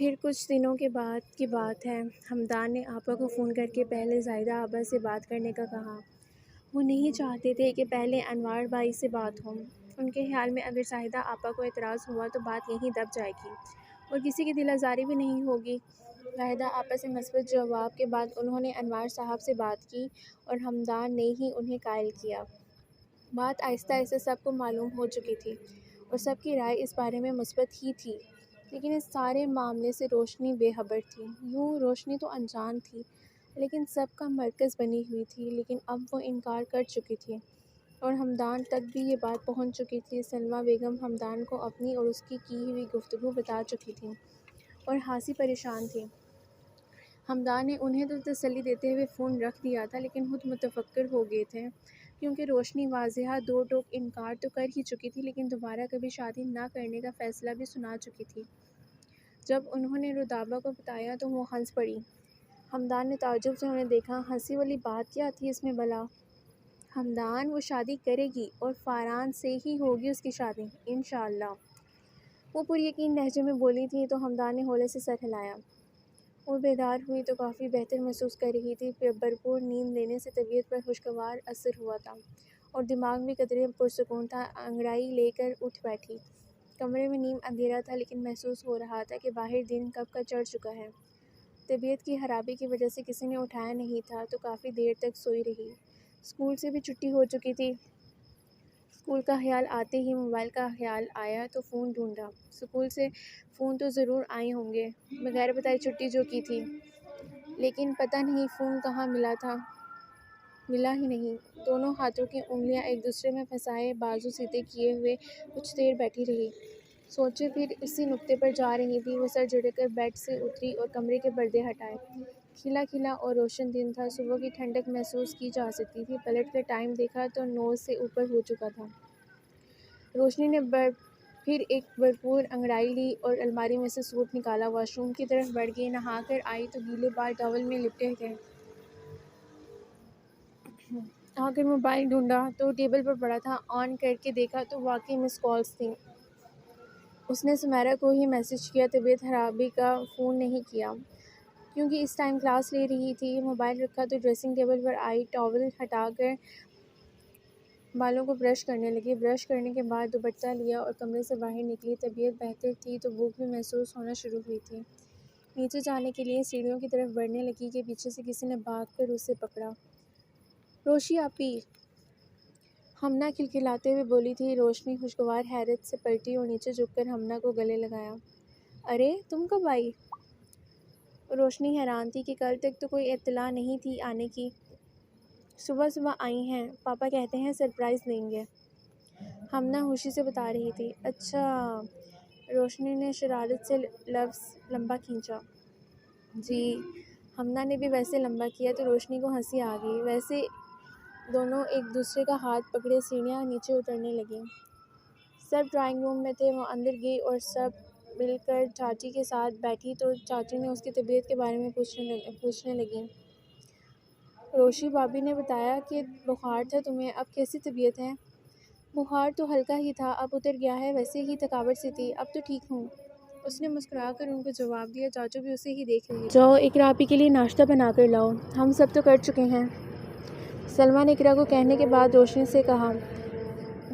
پھر کچھ دنوں کے بعد کی بات ہے، حمدان نے آپا کو فون کر کے پہلے زاہدہ آپا سے بات کرنے کا کہا۔ وہ نہیں چاہتے تھے کہ پہلے انوار بھائی سے بات ہو۔ ان کے خیال میں اگر زاہدہ آپا کو اعتراض ہوا تو بات یہیں دب جائے گی اور کسی کی دل آزاری بھی نہیں ہوگی۔ زاہدہ آپا سے مثبت جواب کے بعد انہوں نے انوار صاحب سے بات کی اور حمدان نے ہی انہیں قائل کیا۔ بات آہستہ آہستہ سب کو معلوم ہو چکی تھی اور سب کی رائے اس بارے میں مثبت ہی تھی، لیکن اس سارے معاملے سے روشنی بے خبر تھی۔ یوں روشنی تو انجان تھی لیکن سب کا مرکز بنی ہوئی تھی، لیکن اب وہ انکار کر چکی تھی اور حمدان تک بھی یہ بات پہنچ چکی تھی۔ سلمیٰ بیگم حمدان کو اپنی اور اس کی ہوئی گفتگو بتا چکی تھیں اور خاصی پریشان تھی۔ حمدان نے انہیں تو تسلی دیتے ہوئے فون رکھ دیا تھا، لیکن خود متفکر ہو گئے تھے کیونکہ روشنی واضح دو ٹوک انکار تو کر ہی چکی تھی، لیکن دوبارہ کبھی شادی نہ کرنے کا فیصلہ بھی سنا چکی تھی۔ جب انہوں نے رودابہ کو بتایا تو وہ ہنس پڑی۔ حمدان نے تعجب سے انہیں دیکھا۔ ہنسی والی بات کیا تھی اس میں بھلا؟ حمدان، وہ شادی کرے گی اور فاران سے ہی ہوگی اس کی شادی، انشاءاللہ، وہ پر یقین لہجے میں بولی تھی تو حمدان نے ہولے سے سر ہلایا۔ وہ بیدار ہوئی تو کافی بہتر محسوس کر رہی تھی۔ بھرپور نیند لینے سے طبیعت پر خوشگوار اثر ہوا تھا اور دماغ بھی قدرے پرسکون تھا۔ انگڑائی لے کر اٹھ بیٹھی۔ کمرے میں نیم اندھیرا تھا لیکن محسوس ہو رہا تھا کہ باہر دن کب کا چڑھ چکا ہے۔ طبیعت کی خرابی کی وجہ سے کسی نے اٹھایا نہیں تھا تو کافی دیر تک سوئی رہی۔ اسکول سے بھی چھٹی ہو چکی تھی۔ اسکول کا خیال آتے ہی موبائل کا خیال آیا تو فون ڈھونڈا۔ اسکول سے فون تو ضرور آئے ہوں گے، بغیر بتائے چھٹی جو کی تھی، لیکن پتہ نہیں فون کہاں ملا تھا۔ ملا ہی نہیں۔ دونوں ہاتھوں کی انگلیاں ایک دوسرے میں پھنسائے بازو سیدھے کیے ہوئے کچھ دیر بیٹھی رہی۔ سوچیں پھر اسی نقطے پر جا رہی تھی۔ وہ سر جھٹک کر بیڈ سے اتری اور کمرے کے پردے ہٹائے۔ کھلا کھلا اور روشن دن تھا۔ صبح کی ٹھنڈک محسوس کی جا سکتی تھی۔ پلٹ کر ٹائم دیکھا تو 9 سے اوپر ہو چکا تھا۔ روشنی نے پھر ایک بھرپور انگڑائی لی اور الماری میں سے سوٹ نکالا۔ واش روم کی طرف بڑھ گئی۔ نہا کر آئی تو گیلے بال ٹاول میں لپٹے تھے۔ آ کر موبائل ڈھونڈا تو ٹیبل پر پڑا تھا۔ آن کر کے دیکھا تو واقعی مس کالز تھیں۔ اس نے سمیرہ کو ہی میسج کیا، طبیعت خرابی کا فون نہیں کیا کیونکہ اس ٹائم کلاس لے رہی تھی۔ موبائل رکھا تو ڈریسنگ ٹیبل پر آئی، ٹاول ہٹا کر بالوں کو برش کرنے لگی۔ برش کرنے کے بعد دوپٹہ لیا اور کمرے سے باہر نکلی۔ طبیعت بہتر تھی تو بھوک بھی محسوس ہونا شروع ہوئی تھی۔ نیچے جانے کے لیے سیڑھیوں کی طرف بڑھنے لگی کہ پیچھے سے کسی نے بھاگ کر اسے پکڑا۔ روشی آپی، ہمنا کھلکھلاتے ہوئے بولی تھی۔ روشنی خوشگوار حیرت سے پلٹی اور نیچے جھک کر ہمنا کو گلے لگایا۔ ارے تم کب آئی؟ روشنی حیران تھی کہ کل تک تو کوئی اطلاع نہیں تھی آنے کی۔ صبح صبح آئی ہیں، پاپا کہتے ہیں سرپرائز دیں گے، ہمنا خوشی سے بتا رہی تھی۔ اچھا، روشنی نے شرارت سے لفظ لمبا کھینچا۔ جی، ہمنا نے بھی ویسے لمبا کیا تو روشنی کو ہنسی آ گئی۔ ویسے دونوں ایک دوسرے کا ہاتھ پکڑے سیڑھیاں نیچے اترنے لگیں۔ سب ڈرائنگ روم میں تھے۔ وہ اندر گئی اور سب مل کر چاچی کے ساتھ بیٹھی تو چاچی نے اس کی طبیعت کے بارے میں پوچھنے لگیں۔ روشی بھابی نے بتایا کہ بخار تھا تمہیں، اب کیسی طبیعت ہے؟ بخار تو ہلکا ہی تھا، اب اتر گیا ہے، ویسے ہی تھکاوٹ سی تھی، اب تو ٹھیک ہوں، اس نے مسکرا کر ان کو جواب دیا۔ چاچو بھی اسے ہی دیکھ رہے تھے۔ جاؤ اقرا آپی کے لیے ناشتہ بنا کر لاؤ، ہم سب تو کر چکے ہیں، سلمیٰ نے اقرا کو کہنے کے بعد روشنی سے کہا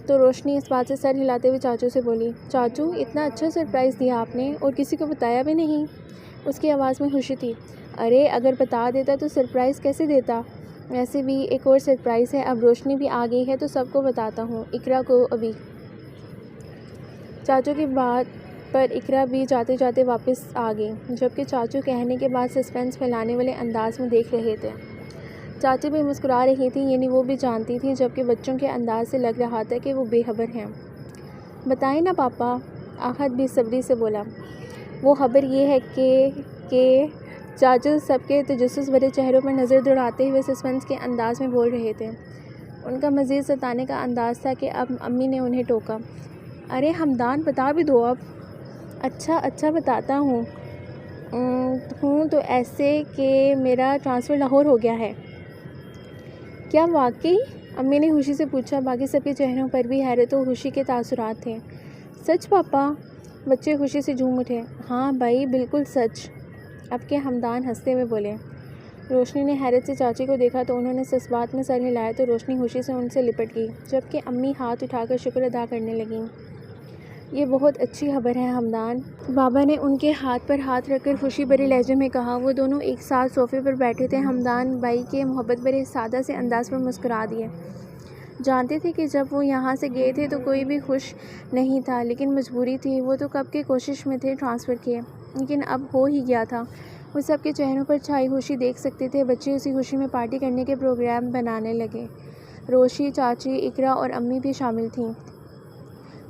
تو روشنی اس بات سے سر ہلاتے ہوئے چاچو سے بولی، چاچو اتنا اچھا سرپرائز دیا آپ نے اور کسی کو بتایا بھی نہیں؟ اس کی آواز میں خوشی تھی۔ ارے اگر بتا دیتا تو سرپرائز کیسے دیتا؟ ویسے بھی ایک اور سرپرائز ہے، اب روشنی بھی آ گئی ہے تو سب کو بتاتا ہوں، اقرا کو ابھی۔ چاچو کی بات پر اقرا بھی جاتے جاتے واپس آ گئی، جبکہ چاچو کہنے کے بعد سسپنس پھیلانے والے انداز میں دیکھ رہے تھے۔ چاچی بھی مسکرا رہی تھی، یعنی وہ بھی جانتی تھی، جبکہ بچوں کے انداز سے لگ رہا تھا کہ وہ بے خبر ہیں۔ بتائیں نا پاپا، احد بے صبری سے بولا۔ وہ خبر یہ ہے کہ چاچو سب کے تجسس بھرے چہروں پر نظر دوڑاتے ہوئے سسپنس کے انداز میں بول رہے تھے۔ ان کا مزید ستانے کا انداز تھا کہ اب امی نے انہیں ٹوکا۔ ارے حمدان بتا بھی دو اب۔ اچھا بتاتا ہوں تو ایسے کہ میرا ٹرانسفر لاہور ہو گیا ہے۔ کیا واقعی؟ امی نے خوشی سے پوچھا۔ باقی سب کے چہروں پر بھی حیرت و خوشی کے تاثرات تھے۔ سچ پاپا؟ بچے خوشی سے جھوم اٹھے۔ ہاں بھائی بالکل سچ، اب کے ہمدان ہنستے ہوئے بولے۔ روشنی نے حیرت سے چاچی کو دیکھا تو انہوں نے جذبات میں سر ہلایا تو روشنی خوشی سے ان سے لپٹ گئی، جبکہ امی ہاتھ اٹھا کر شکر ادا کرنے لگیں۔ یہ بہت اچھی خبر ہے ہمدان، بابا نے ان کے ہاتھ پر ہاتھ رکھ کر خوشی بھرے لہجے میں کہا۔ وہ دونوں ایک ساتھ صوفے پر بیٹھے تھے۔ ہمدان بھائی کے محبت بھرے سادہ سے انداز پر مسکرا دیے۔ جانتے تھے کہ جب وہ یہاں سے گئے تھے تو کوئی بھی خوش نہیں تھا، لیکن مجبوری تھی۔ وہ تو کب کے کوشش میں تھے ٹرانسفر کے، لیکن اب ہو ہی گیا تھا۔ وہ سب کے چہروں پر چھائی خوشی دیکھ سکتے تھے۔ بچے اسی خوشی میں پارٹی کرنے کے پروگرام بنانے لگے۔ روشی، چاچی، اقرا اور امی بھی شامل تھیں۔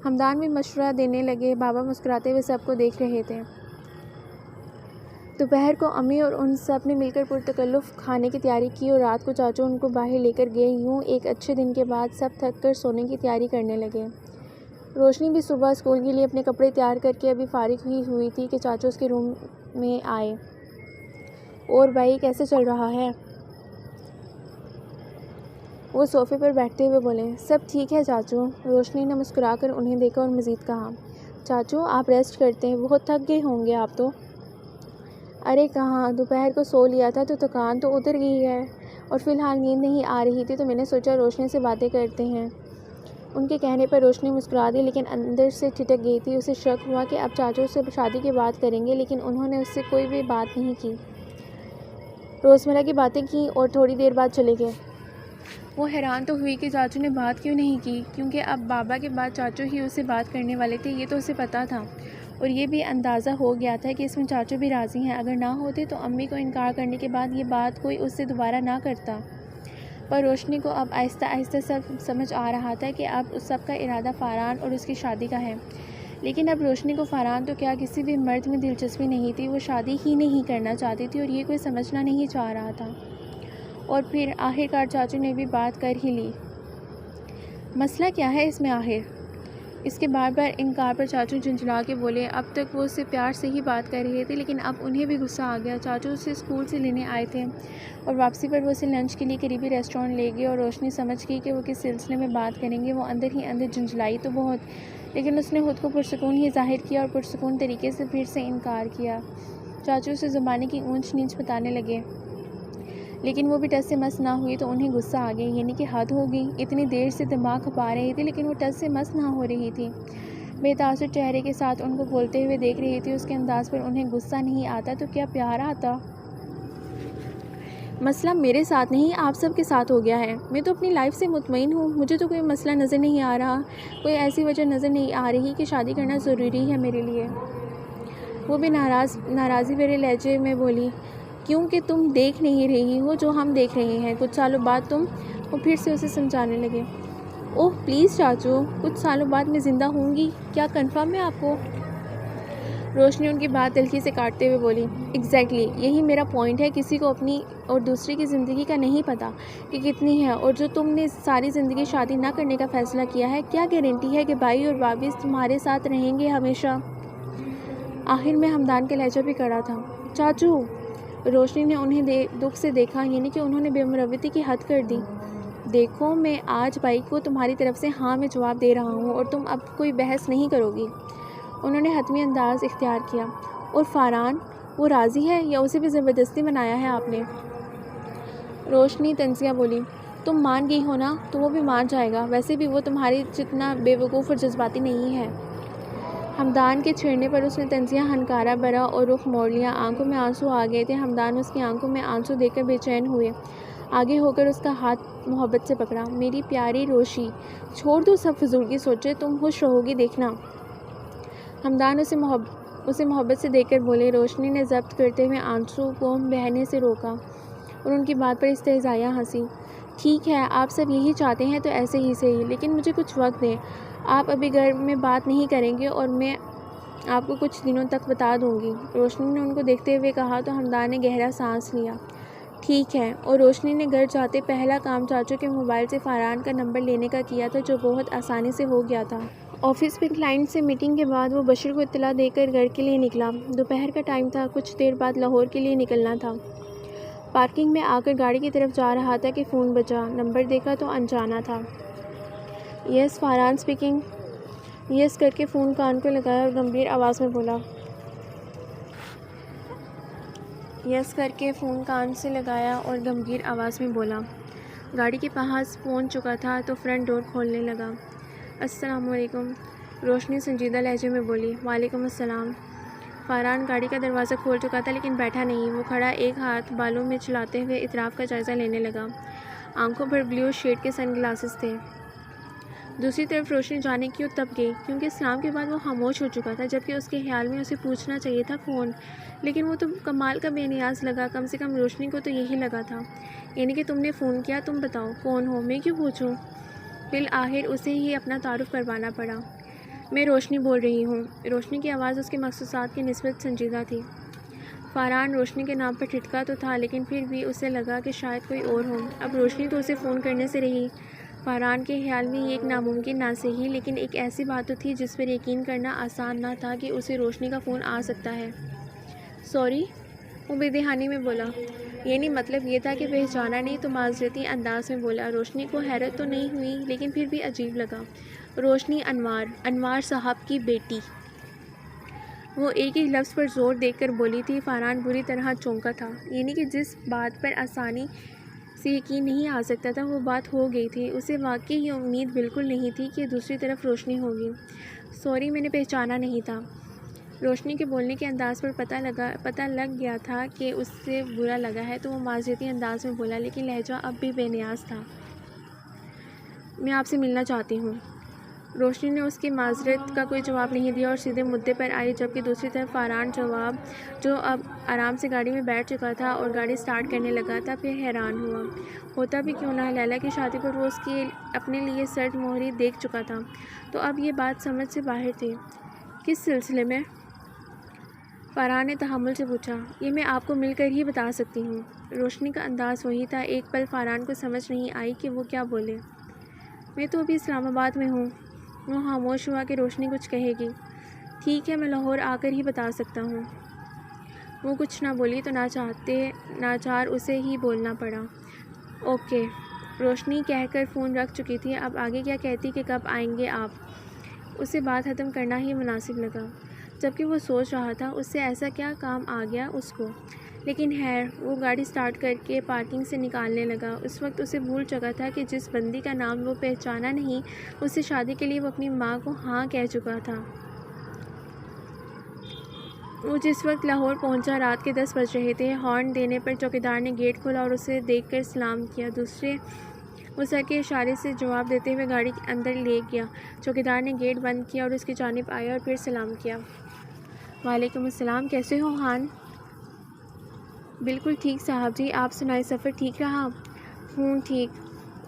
ہمدان بھی مشورہ دینے لگے۔ بابا مسکراتے ہوئے سب کو دیکھ رہے تھے۔ دوپہر کو امی اور ان سب نے مل کر پرتکلف کھانے کی تیاری کی اور رات کو چاچو ان کو باہر لے کر گئے۔ یوں ایک اچھے دن کے بعد سب تھک کر سونے کی تیاری کرنے لگے۔ روشنی بھی صبح اسکول کے لیے اپنے کپڑے تیار کر کے ابھی فارغ ہی ہوئی تھی کہ چاچو اس کے روم میں آئے۔ اور بھائی کیسے چل رہا ہے؟ وہ صوفے پر بیٹھتے ہوئے بولے۔ سب ٹھیک ہے چاچو۔ روشنی نے مسکرا کر انہیں دیکھا اور مزید کہا، چاچو آپ ریسٹ کرتے ہیں، بہت تھک گئے ہوں گے آپ تو۔ ارے کہاں، دوپہر کو سو لیا تھا تو تھکان تو اتر گئی ہے، اور فی الحال نیند نہیں آ رہی تھی تو میں نے سوچا روشنی سے باتیں کرتے ہیں۔ ان کے کہنے پر روشنی مسکرا دی، لیکن اندر سے ٹھٹک گئی تھی۔ اسے شک ہوا کہ اب چاچو سے شادی کی بات کریں گے، لیکن انہوں نے اس سے کوئی بھی بات نہیں کی۔ روزمرہ کی باتیں کی اور تھوڑی دیر بعد چلے گئے۔ وہ حیران تو ہوئی کہ چاچو نے بات کیوں نہیں کی، کیونکہ اب بابا کے بعد چاچو ہی اس سے بات کرنے والے تھے، یہ تو اسے پتہ تھا، اور یہ بھی اندازہ ہو گیا تھا کہ اس میں چاچو بھی راضی ہیں۔ اگر نہ ہوتے تو امی کو انکار کرنے کے بعد یہ بات کوئی اس سے دوبارہ نہ کرتا۔ پر روشنی کو اب آہستہ آہستہ سب سمجھ آ رہا تھا کہ اب اس سب کا ارادہ فاران اور اس کی شادی کا ہے۔ لیکن اب روشنی کو فاران تو کیا کسی بھی مرد میں دلچسپی نہیں تھی، وہ شادی ہی نہیں کرنا چاہتی تھی، اور یہ کوئی سمجھنا نہیں چاہ رہا تھا۔ اور پھر آخرکار چاچو نے بھی بات کر ہی لی۔ مسئلہ کیا ہے اس میں آخر؟ اس کے بار بار انکار پر چاچو جھنجھلا کے بولے۔ اب تک وہ اس سے پیار سے ہی بات کر رہے تھے، لیکن اب انہیں بھی غصہ آ گیا۔ چاچو اسے اسکول سے لینے آئے تھے اور واپسی پر وہ اسے لنچ کے لیے قریبی ریسٹورینٹ لے گئے، اور روشنی سمجھ گئی کہ وہ کس سلسلے میں بات کریں گے۔ وہ اندر ہی اندر جھنجھلائی تو بہت، لیکن اس نے خود کو پرسکون ہی ظاہر کیا اور پرسکون طریقے سے پھر سے انکار کیا۔ چاچو اسے زمانے کی اونچ نیچ بتانے لگے، لیکن وہ بھی ٹس سے مس نہ ہوئی تو انہیں غصہ آ گیا، یعنی کہ حد ہو گئی۔ اتنی دیر سے دماغ کھپا رہی تھی لیکن وہ ٹس سے مس نہ ہو رہی تھی۔ بے تاثر چہرے کے ساتھ ان کو بولتے ہوئے دیکھ رہی تھی۔ اس کے انداز پر انہیں غصہ نہیں آتا تو کیا پیار آتا؟ مسئلہ میرے ساتھ نہیں، آپ سب کے ساتھ ہو گیا ہے۔ میں تو اپنی لائف سے مطمئن ہوں، مجھے تو کوئی مسئلہ نظر نہیں آ رہا، کوئی ایسی وجہ نظر نہیں آ رہی کہ شادی کرنا ضروری ہے میرے لیے۔ وہ بھی ناراضی بھرے لہجے میں بولی، کیونکہ تم دیکھ نہیں رہی ہو جو ہم دیکھ رہے ہیں۔ کچھ سالوں بعد تم، وہ پھر سے اسے سمجھانے لگے۔ اوہ پلیز چاچو، کچھ سالوں بعد میں زندہ ہوں گی، کیا کنفرم ہے آپ کو؟ روشنی ان کی بات تلخی سے کاٹتے ہوئے بولی۔ ایگزیکٹلی، یہی میرا پوائنٹ ہے۔ کسی کو اپنی اور دوسرے کی زندگی کا نہیں پتہ کہ کتنی ہے، اور جو تم نے ساری زندگی شادی نہ کرنے کا فیصلہ کیا ہے، کیا گارنٹی ہے کہ بھائی اور بھابھی تمہارے ساتھ رہیں گے ہمیشہ؟ آخر میں ہمدان کا لہجہ بھی کڑا تھا۔ چاچو! روشنی نے انہیں دکھ سے دیکھا، یعنی کہ انہوں نے بے مروتی کی حد کر دی۔ دیکھو میں آج بھائی کو تمہاری طرف سے ہاں میں جواب دے رہا ہوں، اور تم اب کوئی بحث نہیں کرو گی۔ انہوں نے حتمی انداز اختیار کیا۔ اور فاران، وہ راضی ہے یا اسے بھی زبردستی منایا ہے آپ نے؟ روشنی طنزیہ بولی۔ تم مان گئی ہو نا تو وہ بھی مان جائے گا، ویسے بھی وہ تمہاری جتنا بے وقوف اور جذباتی نہیں ہے۔ ہمدان کے چھیڑنے پر اس نے طنزیہ ہنکارا بھرا اور رخ موڑ لیا۔ آنکھوں میں آنسو آ گئے تھے۔ ہمدان اس کی آنکھوں میں آنسو دیکھ کر بے چین ہوئے۔ آگے ہو کر اس کا ہاتھ محبت سے پکڑا۔ میری پیاری روشی، چھوڑ دو سب فضول کی سوچیں، تم خوش رہو گی دیکھنا۔ ہمدان اسے محبت سے دیکھ کر بولے۔ روشنی نے ضبط کرتے ہوئے آنسو کو بہنے سے روکا اور ان کی بات پر استہزائیہ ہنسی۔ ٹھیک ہے، آپ سب یہی چاہتے ہیں تو ایسے ہی صحیح، لیکن مجھے کچھ وقت دیں۔ آپ ابھی گھر میں بات نہیں کریں گے اور میں آپ کو کچھ دنوں تک بتا دوں گی۔ روشنی نے ان کو دیکھتے ہوئے کہا تو ہمدان نے گہرا سانس لیا۔ ٹھیک ہے، اور روشنی نے گھر جاتے پہلا کام چاچو کے موبائل سے فاران کا نمبر لینے کا کیا تھا، جو بہت آسانی سے ہو گیا تھا۔ آفس میں کلائنٹ سے میٹنگ کے بعد وہ بشر کو اطلاع دے کر گھر کے لیے نکلا۔ دوپہر کا ٹائم تھا، کچھ دیر بعد لاہور کے لیے نکلنا تھا۔ پارکنگ میں آ کر گاڑی کی طرف جا رہا تھا کہ فون بجا۔ نمبر دیکھا تو انجانا تھا۔ یس، فاران اسپیکنگ۔ یس کر کے فون کان کو لگایا اور گمبھیر آواز میں بولا گاڑی کے پاس پہنچ چکا تھا تو فرنٹ ڈور کھولنے لگا۔ السلام علیکم، روشنی سنجیدہ لہجے میں بولی۔ وعلیکم السلام۔ فاران گاڑی کا دروازہ کھول چکا تھا لیکن بیٹھا نہیں، وہ کھڑا ایک ہاتھ بالوں میں چلاتے ہوئے اطراف کا جائزہ لینے لگا۔ آنکھوں پر بلیو شیڈ کے سن گلاسز تھے۔ دوسری طرف روشنی جانے کیوں تب گئی، کیونکہ سلام کے بعد وہ خاموش ہو چکا تھا، جبکہ اس کے خیال میں اسے پوچھنا چاہیے تھا کون، لیکن وہ تو کمال کا بے نیاز لگا۔ کم سے کم روشنی کو تو یہی لگا تھا، یعنی کہ تم نے فون کیا، تم بتاؤ کون ہو، میں کیوں پوچھوں۔ بالآخر اسے ہی اپنا تعارف کروانا پڑا۔ میں روشنی بول رہی ہوں۔ روشنی کی آواز اس کے مخصوصات کی نسبت سنجیدہ تھی۔ فاران روشنی کے نام پر ٹھٹکا تو تھا، لیکن پھر بھی اسے لگا کہ شاید کوئی اور ہو۔ اب روشنی تو اسے فون کرنے سے رہی۔ فاران کے خیال میں یہ ایک ناممکن نہ سہی لیکن ایک ایسی بات تو تھی جس پر یقین کرنا آسان نہ تھا کہ اسے روشنی کا فون آ سکتا ہے۔ سوری، وہ بے دہانی میں بولا۔ یعنی مطلب یہ تھا کہ پہچانا نہیں تو معذرتی انداز میں بولا۔ روشنی کو حیرت تو نہیں ہوئی لیکن پھر بھی عجیب لگا۔ روشنی انوار صاحب کی بیٹی۔ وہ ایک ہی لفظ پر زور دے کر بولی تھی۔ فاران بری طرح چونکا تھا، یعنی کہ جس بات پر آسانی سے یقین نہیں آ سکتا تھا وہ بات ہو گئی تھی۔ اسے واقعی یہ امید بالکل نہیں تھی کہ دوسری طرف روشنی ہوگی۔ سوری، میں نے پہچانا نہیں تھا۔ روشنی کے بولنے کے انداز پر پتہ لگ گیا تھا کہ اس سے برا لگا ہے، تو وہ معذرتی انداز میں بولا، لیکن لہجہ اب بھی بے نیاز تھا۔ میں آپ سے ملنا چاہتی ہوں۔ روشنی نے اس کی معذرت کا کوئی جواب نہیں دیا اور سیدھے مدعے پر آئی، جبکہ دوسری طرف فاران جو اب آرام سے گاڑی میں بیٹھ چکا تھا اور گاڑی سٹارٹ کرنے لگا تھا، پھر حیران ہوا۔ ہوتا بھی کیوں نہ، لیلا کی شادی پر وہ اس کی اپنے لیے سرد مہری دیکھ چکا تھا، تو اب یہ بات سمجھ سے باہر تھی۔ کس سلسلے میں؟ فاران نے تحمل سے پوچھا۔ یہ میں آپ کو مل کر ہی بتا سکتی ہوں۔ روشنی کا انداز وہی تھا۔ ایک پل فاران کو سمجھ نہیں آئی کہ وہ کیا بولے۔ میں تو ابھی اسلام آباد میں ہوں۔ وہ خاموش ہوا کہ روشنی کچھ کہے گی۔ ٹھیک ہے، میں لاہور آ کر ہی بتا سکتا ہوں۔ وہ کچھ نہ بولی تو ناچار اسے ہی بولنا پڑا۔ اوکے، روشنی کہہ کر فون رکھ چکی تھی۔ اب آگے کیا کہتی کہ کب آئیں گے آپ؟ اسے بات ختم کرنا ہی مناسب لگا، جبکہ وہ سوچ رہا تھا اس سے ایسا کیا کام آ گیا اس کو۔ لیکن خیر، وہ گاڑی سٹارٹ کر کے پارکنگ سے نکالنے لگا۔ اس وقت اسے بھول چکا تھا کہ جس بندی کا نام وہ پہچانا نہیں، اس سے شادی کے لیے وہ اپنی ماں کو ہاں کہہ چکا تھا۔ وہ جس وقت لاہور پہنچا رات کے 10 بج رہے تھے۔ ہارن دینے پر چوکیدار نے گیٹ کھولا اور اسے دیکھ کر سلام کیا۔ وہ سر کے اشارے سے جواب دیتے ہوئے گاڑی کے اندر لے گیا۔ چوکیدار نے گیٹ بند کیا اور اس کی جانب آیا اور پھر سلام کیا۔ وعلیکم السلام، کیسے ہو خان؟ بالکل ٹھیک صاحب جی، آپ سنائیں، سفر ٹھیک رہا؟ ٹھیک۔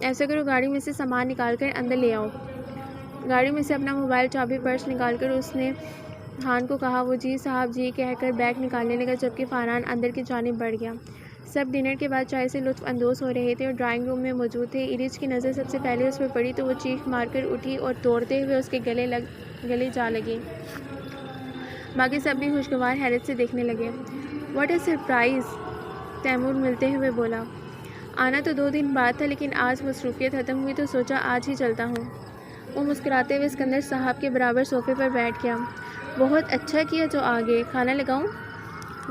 ایسا کرو، گاڑی میں سے سامان نکال کر اندر لے آؤ۔ گاڑی میں سے اپنا موبائل، چابی، پرس نکال کر اس نے خان کو کہا۔ وہ جی صاحب جی کہہ کر بیگ نکالنے لگا، جبکہ فاران اندر کی جانب بڑھ گیا۔ سب ڈنر کے بعد چائے سے لطف اندوز ہو رہے تھے اور ڈرائنگ روم میں موجود تھے۔ ایرج کی نظر سب سے پہلے اس پر پڑی تو وہ چیخ مار کر اٹھی اور دوڑتے ہوئے اس کے گلے جا لگی۔ باقی سب بھی خوشگوار حیرت سے دیکھنے لگے۔ واٹ اے سرپرائز، تیمور ملتے ہوئے بولا۔ آنا تو 2 دن بعد تھا، لیکن آج مصروفیت ختم ہوئی تو سوچا آج ہی چلتا ہوں۔ وہ مسکراتے ہوئے اسکندر صاحب کے برابر صوفے پر بیٹھ گیا۔ بہت اچھا کیا جو آ گئے، کھانا لگاؤں؟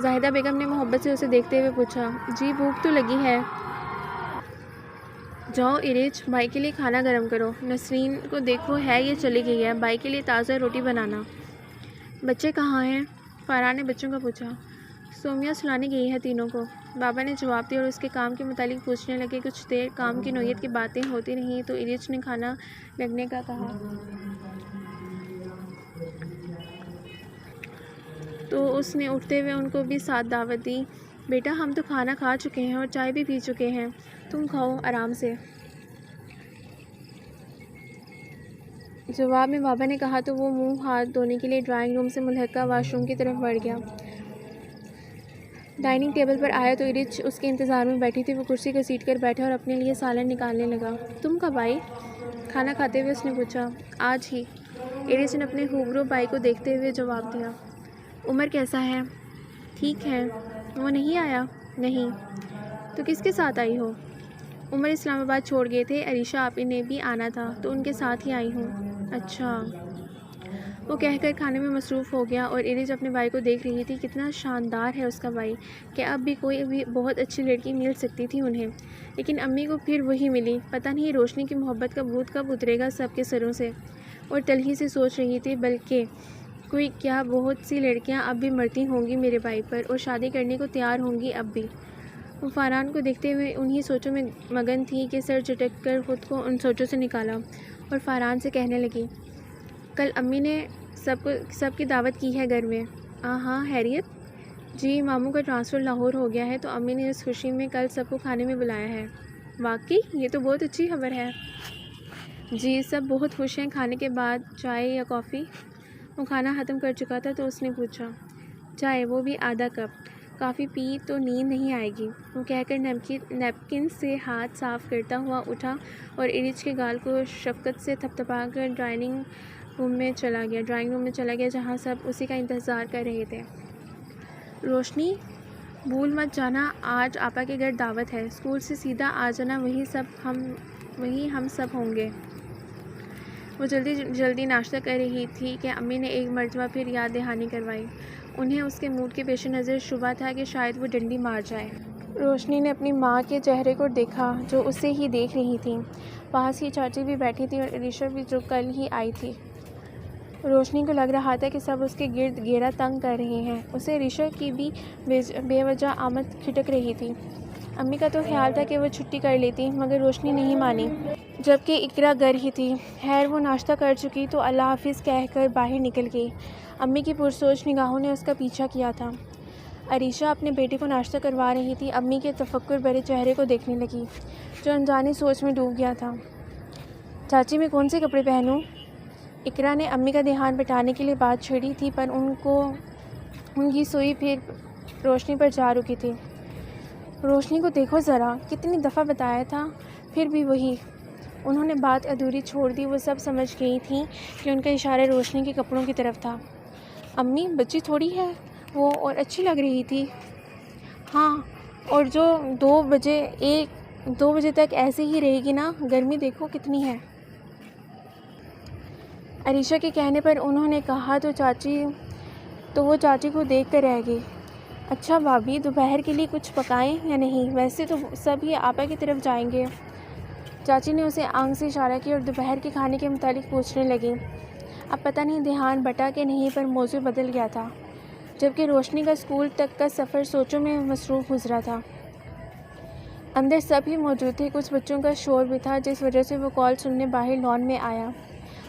زاہدہ بیگم نے محبت سے اسے دیکھتے ہوئے پوچھا۔ جی، بھوک تو لگی ہے۔ جاؤ ایرج، بھائی کے لیے کھانا گرم کرو۔ نسرین کو دیکھو ہے یہ چلی گئی ہے، بھائی کے لیے تازہ روٹی بنانا۔ بچے کہاں ہیں؟ فاران نے بچوں کو پوچھا۔ سومیا سلانے گئی ہے تینوں کو، بابا نے جواب دیا اور اس کے کام کے متعلق پوچھنے لگے۔ کچھ دیر کام کی نوعیت کی باتیں ہوتی رہیں تو ایرج نے کھانا لگنے کا کہا تو اس نے اٹھتے ہوئے ان کو بھی ساتھ دعوت دی۔ بیٹا، ہم تو کھانا کھا چکے ہیں اور چائے بھی پی چکے ہیں، تم کھاؤ آرام سے۔ جواب میں بابا نے کہا تو وہ منہ ہاتھ دھونے کے لیے ڈرائنگ روم سے ملحقہ واش روم کی طرف بڑھ گیا۔ ڈائننگ ٹیبل پر آیا تو ایرج اس کے انتظار میں بیٹھی تھی۔ وہ کرسی گھسیٹ کر بیٹھا اور اپنے لیے سالن نکالنے لگا۔ تم کب آئی؟ کھانا کھاتے ہوئے اس نے پوچھا۔ آج ہی، ایرج نے اپنے خوبرو بھائی کو دیکھتے ہوئے جواب دیا۔ عمر کیسا ہے؟ ٹھیک ہے۔ وہ نہیں آیا؟ نہیں۔ تو کس کے ساتھ آئی ہو؟ عمر اسلام آباد چھوڑ گئے تھے، عریشہ آپی نے بھی آنا تھا تو ان کے ساتھ ہی آئی ہوں۔ اچھا۔ وہ کہہ کر کھانے میں مصروف ہو گیا اور ارج اپنے بھائی کو دیکھ رہی تھی. کتنا شاندار ہے اس کا بھائی کہ اب بھی کوئی بھی بہت اچھی لڑکی مل سکتی تھی انہیں، لیکن امی کو پھر وہی ملی. پتہ نہیں روشنی کی محبت کا بھوت کب اترے گا سب کے سروں سے. اور تلخی سے سوچ رہی تھی بلکہ کوئی کیا بہت سی لڑکیاں اب بھی مرتی ہوں گی میرے بھائی پر اور شادی کرنے کو تیار ہوں گی اب بھی. وہ فاران کو دیکھتے ہوئے انہی سوچوں میں مگن تھی کہ سر جھٹک کر خود کو ان سوچوں سے نکالا اور فاران سے کہنے لگی، کل امی نے سب کی دعوت کی ہے گھر میں. ہاں خیریت؟ جی ماموں کا ٹرانسفر لاہور ہو گیا ہے تو امی نے اس خوشی میں کل سب کو کھانے میں بلایا ہے. واقعی یہ تو بہت اچھی خبر ہے. جی سب بہت خوش ہیں. کھانے کے بعد چائے یا کافی؟ وہ کھانا ختم کر چکا تھا تو اس نے پوچھا. چائے، وہ بھی آدھا کپ. کافی پی تو نیند نہیں آئے گی. وہ کہہ کر نیپکن سے ہاتھ صاف کرتا ہوا اٹھا اور ارج کے گال کو شفقت سے تھپتھپا کر ڈرائنگ روم میں چلا گیا جہاں سب اسی کا انتظار کر رہے تھے. روشنی بھول مت جانا آج آپا کے گھر دعوت ہے. اسکول سے سیدھا آ جانا، وہی ہم سب ہوں گے. وہ جلدی ناشتہ کر رہی تھی کہ امی نے ایک مرتبہ پھر یاد دہانی کروائی. انہیں اس کے موڈ کے پیش نظر شبہ تھا کہ شاید وہ ڈنڈی مار جائے. روشنی نے اپنی ماں کے چہرے کو دیکھا جو اسے ہی دیکھ رہی تھی. پاس ہی چاچی بھی بیٹھی تھی اور عریشہ بھی جو کل ہی آئی تھی. روشنی کو لگ رہا تھا کہ سب اس کے گرد گھیرا تنگ کر رہے ہیں. اسے عریشہ کی بھی بے وجہ آمد کھٹک رہی تھی. امی کا تو خیال تھا کہ وہ چھٹی کر لیتی مگر روشنی نہیں مانی جبکہ اقرا گھر ہی تھی. خیر وہ ناشتہ کر چکی تو اللہ حافظ کہہ کر باہر نکل گئی. امی کی پرسوچ نگاہوں نے اس کا پیچھا کیا تھا. عریشہ اپنے بیٹے کو ناشتہ کروا رہی تھی. امی کے تفکر بھرے چہرے کو دیکھنے لگی جو انجانی سوچ میں ڈوب گیا تھا. چاچی میں کون سے کپڑے پہنوں؟ اقرا نے امی کا دھیان بٹانے کے لیے بات چھیڑی تھی پر ان کی سوئی پھر روشنی پر جا رکی تھی. روشنی کو دیکھو ذرا، کتنی دفعہ بتایا تھا پھر بھی وہی. انہوں نے بات ادھوری چھوڑ دی. وہ سب سمجھ گئی تھیں کہ ان کا اشارہ روشنی کے کپڑوں کی طرف تھا. امی بچی تھوڑی ہے وہ، اور اچھی لگ رہی تھی. ہاں اور جو 2 بجے تک ایسے ہی رہے گی نا، گرمی دیکھو کتنی ہے. عریشہ کے کہنے پر انہوں نے کہا تو وہ چاچی کو دیکھ کر رہ گئی. اچھا بھابھی دوپہر کے لیے کچھ پکائیں یا نہیں؟ ویسے تو سب ہی آپا کی طرف جائیں گے. چاچی نے اسے آنکھ سے اشارہ کیا اور دوپہر کے کھانے کے متعلق پوچھنے لگی. اب پتہ نہیں دھیان بٹا کہ نہیں پر موضوع بدل گیا تھا جبکہ روشنی کا اسکول تک کا سفر سوچوں میں مصروف گزرا تھا. اندر سب ہی موجود تھے. کچھ بچوں کا شور بھی تھا جس وجہ سے وہ کال سننے باہر لان میں آیا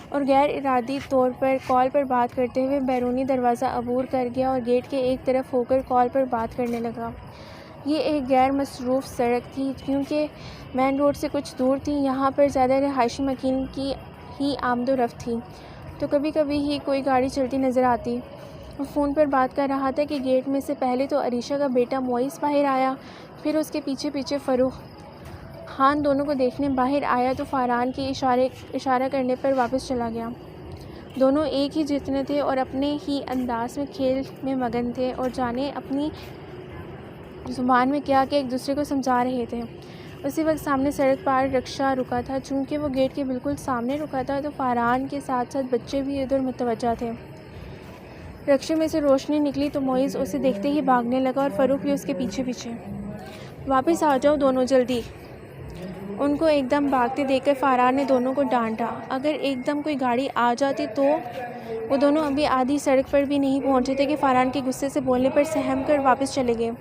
اور غیر ارادی طور پر کال پر بات کرتے ہوئے بیرونی دروازہ عبور کر گیا اور گیٹ کے ایک طرف ہو کر کال پر بات کرنے لگا. یہ ایک غیر مصروف سڑک تھی کیونکہ مین روڈ سے کچھ دور تھی. یہاں پر زیادہ رہائشی مکین کی ہی آمد و رفت تھی تو کبھی کبھی ہی کوئی گاڑی چلتی نظر آتی. وہ فون پر بات کر رہا تھا کہ گیٹ میں سے پہلے تو عریشہ کا بیٹا موئز باہر آیا، پھر اس کے پیچھے فروخ خان دونوں کو دیکھنے باہر آیا تو فاران کے اشارہ کرنے پر واپس چلا گیا. دونوں ایک ہی جتنے تھے اور اپنے ہی انداز میں کھیل میں مگن تھے اور جانے اپنی زبان میں کیا کہ ایک دوسرے کو سمجھا رہے تھے. اسی وقت سامنے سڑک پار رکشہ رکا تھا. چونکہ وہ گیٹ کے بالکل سامنے رکا تھا تو فاران کے ساتھ ساتھ بچے بھی ادھر متوجہ تھے. رکشے میں سے روشنی نکلی تو موئز اسے دیکھتے ہی بھاگنے لگا اور فروخ بھی اس کے پیچھے. واپس آ جاؤ دونوں جلدی. ان کو ایک دم بھاگتے دیکھ کر فاران نے دونوں کو ڈانٹا. اگر ایک دم کوئی گاڑی آ جاتی تو وہ دونوں ابھی آدھی سڑک پر بھی نہیں پہنچے تھے کہ فاران کے غصے سے بولنے پر سہم کر واپس چلے گئے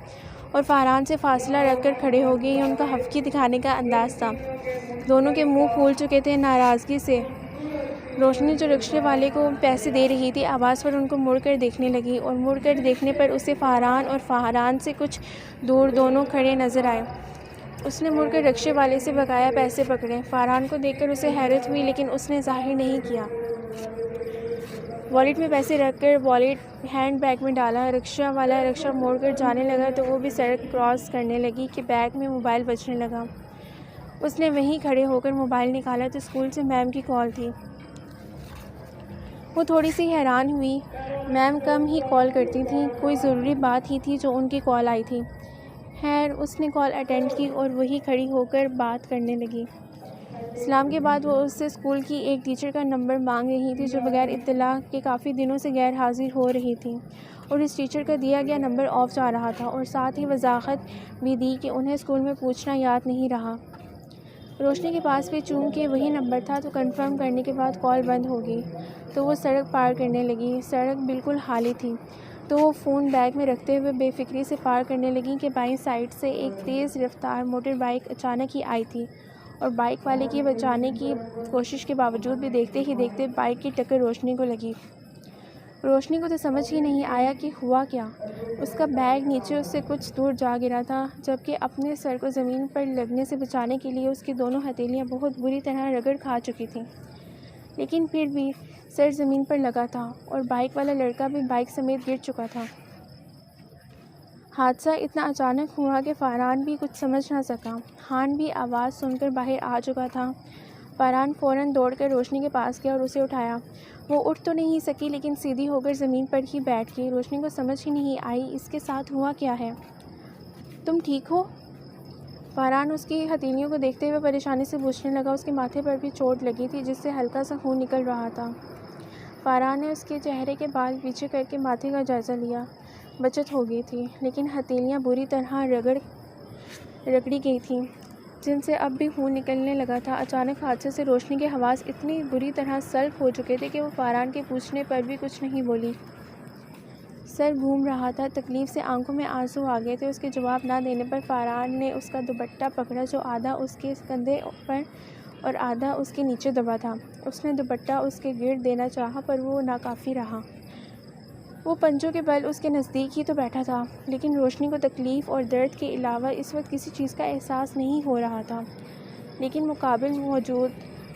اور فاران سے فاصلہ رکھ کر کھڑے ہو گئے. یہ ان کا حفقی دکھانے کا انداز تھا. دونوں کے منہ پھول چکے تھے ناراضگی سے. روشنی جو رکشے والے کو پیسے دے رہی تھی آواز پر ان کو مڑ کر دیکھنے لگی اور مڑ کر دیکھنے پر اسے فاران اور فاران سے کچھ دور دونوں کھڑے نظر آئے. اس نے مڑ کر رکشے والے سے بقایا پیسے پکڑے. فاران کو دیکھ کر اسے حیرت ہوئی لیکن اس نے ظاہر نہیں کیا. والیٹ میں پیسے رکھ کر والیٹ ہینڈ بیگ میں ڈالا. رکشہ والا رکشہ موڑ کر جانے لگا تو وہ بھی سڑک کراس کرنے لگی کہ بیگ میں موبائل بجنے لگا. اس نے وہیں کھڑے ہو کر موبائل نکالا تو اسکول سے میم کی کال تھی. وہ تھوڑی سی حیران ہوئی. میم کم ہی کال کرتی تھیں. کوئی ضروری بات ہی تھی جو ان کی کال آئی تھی. خیر اس نے کال اٹینڈ کی اور وہی کھڑی ہو کر بات کرنے لگی. اسلام کے بعد وہ اس سے اسکول کی ایک ٹیچر کا نمبر مانگ رہی تھی جو بغیر اطلاع کے کافی دنوں سے غیر حاضر ہو رہی تھی، اور اس ٹیچر کا دیا گیا نمبر آف جا رہا تھا، اور ساتھ ہی وضاحت بھی دی کہ انہیں اسکول میں پوچھنا یاد نہیں رہا۔ روشنی کے پاس بھی چونکہ وہی نمبر تھا تو کنفرم کرنے کے بعد کال بند ہو گئی، تو وہ سڑک پار کرنے لگی۔ سڑک بالکل خالی تھی تو وہ فون بیگ میں رکھتے ہوئے بے فکری سے پار کرنے لگیں کہ بائیں سائڈ سے ایک تیز رفتار موٹر بائک اچانک ہی آئی تھی، اور بائک والے کی بچانے کی کوشش کے باوجود بھی دیکھتے ہی دیکھتے بائک کی ٹکر روشنی کو لگی۔ روشنی کو تو سمجھ ہی نہیں آیا کہ ہوا کیا۔ اس کا بیگ نیچے اس سے کچھ دور جا گرا تھا، جبکہ اپنے سر کو زمین پر لگنے سے بچانے کے لیے اس کی دونوں ہتھیلیاں بہت بری طرح رگڑ کھا چکی تھیں، لیکن پھر بھی سر زمین پر لگا تھا، اور بائک والا لڑکا بھی بائک سمیت گر چکا تھا۔ حادثہ اتنا اچانک ہوا کہ فارہان بھی کچھ سمجھ نہ سکا۔ خان بھی آواز سن کر باہر آ چکا تھا۔ فارہان فوراً دوڑ کر روشنی کے پاس گیا اور اسے اٹھایا۔ وہ اٹھ تو نہیں سکی لیکن سیدھی ہو کر زمین پر ہی بیٹھ گئی۔ روشنی کو سمجھ ہی نہیں آئی اس کے ساتھ ہوا کیا ہے۔ تم ٹھیک ہو؟ فارہان اس کی ہتھیلیوں کو دیکھتے ہوئے پریشانی سے پوچھنے لگا۔ اس کے ماتھے پر بھی چوٹ لگی تھی جس سے ہلکا سا خون نکل رہا تھا۔ فارہان نے اس کے چہرے کے بال پیچھے کر کے ماتھے کا جائزہ لیا۔ بچت ہو گئی تھی لیکن ہتھیلیاں بری طرح رگڑی گئی تھیں جن سے اب بھی خون نکلنے لگا تھا۔ اچانک حادثے سے روشنی کے حواس اتنی بری طرح سلب ہو چکے تھے کہ وہ فارہان کے پوچھنے پر بھی کچھ نہیں بولی۔ سر گھوم رہا تھا، تکلیف سے آنکھوں میں آنسو آ گئے تھے۔ اس کے جواب نہ دینے پر فارہان نے اس کا دوپٹہ پکڑا جو آدھا اس کے کندھے پر اور آدھا اس کے نیچے دبا تھا۔ اس نے دوپٹہ اس کے گرد دینا چاہا پر وہ ناکافی رہا۔ وہ پنجوں کے بل اس کے نزدیک ہی تو بیٹھا تھا، لیکن روشنی کو تکلیف اور درد کے علاوہ اس وقت کسی چیز کا احساس نہیں ہو رہا تھا، لیکن مقابل موجود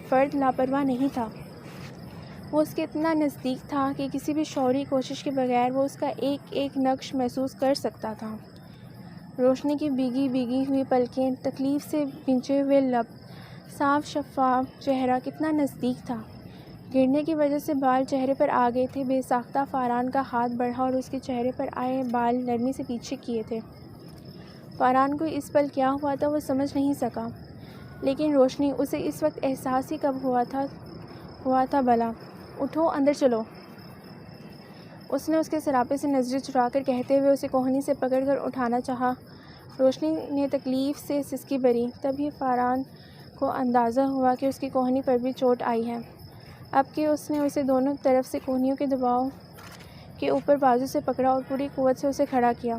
فرد لاپرواہ نہیں تھا۔ وہ اس کے اتنا نزدیک تھا کہ کسی بھی شعوری کوشش کے بغیر وہ اس کا ایک ایک نقش محسوس کر سکتا تھا۔ روشنی کی بھیگی ہوئی پلکیں، تکلیف سے بھنچے ہوئے لب، صاف شفاف چہرہ کتنا نزدیک تھا۔ گرنے کی وجہ سے بال چہرے پر آ گئے تھے۔ بے ساختہ فارہان کا ہاتھ بڑھا اور اس کے چہرے پر آئے بال نرمی سے پیچھے کیے تھے۔ فارہان کو اس پل کیا ہوا تھا وہ سمجھ نہیں سکا، لیکن روشنی اسے اس وقت احساس ہی کب ہوا تھا بھلا۔ اٹھو، اندر چلو، اس نے اس کے سراپے سے نظریں چرا کر کہتے ہوئے اسے کوہنی سے پکڑ کر اٹھانا چاہا۔ روشنی نے تکلیف سے سسکی بھری۔ تبھی فارہان کو اندازہ ہوا کہ اس کی کوہنی پر بھی چوٹ آئی ہے۔ اب کہ اس نے اسے دونوں طرف سے کوہنیوں کے دباؤ کے اوپر بازو سے پکڑا اور پوری قوت سے اسے کھڑا کیا۔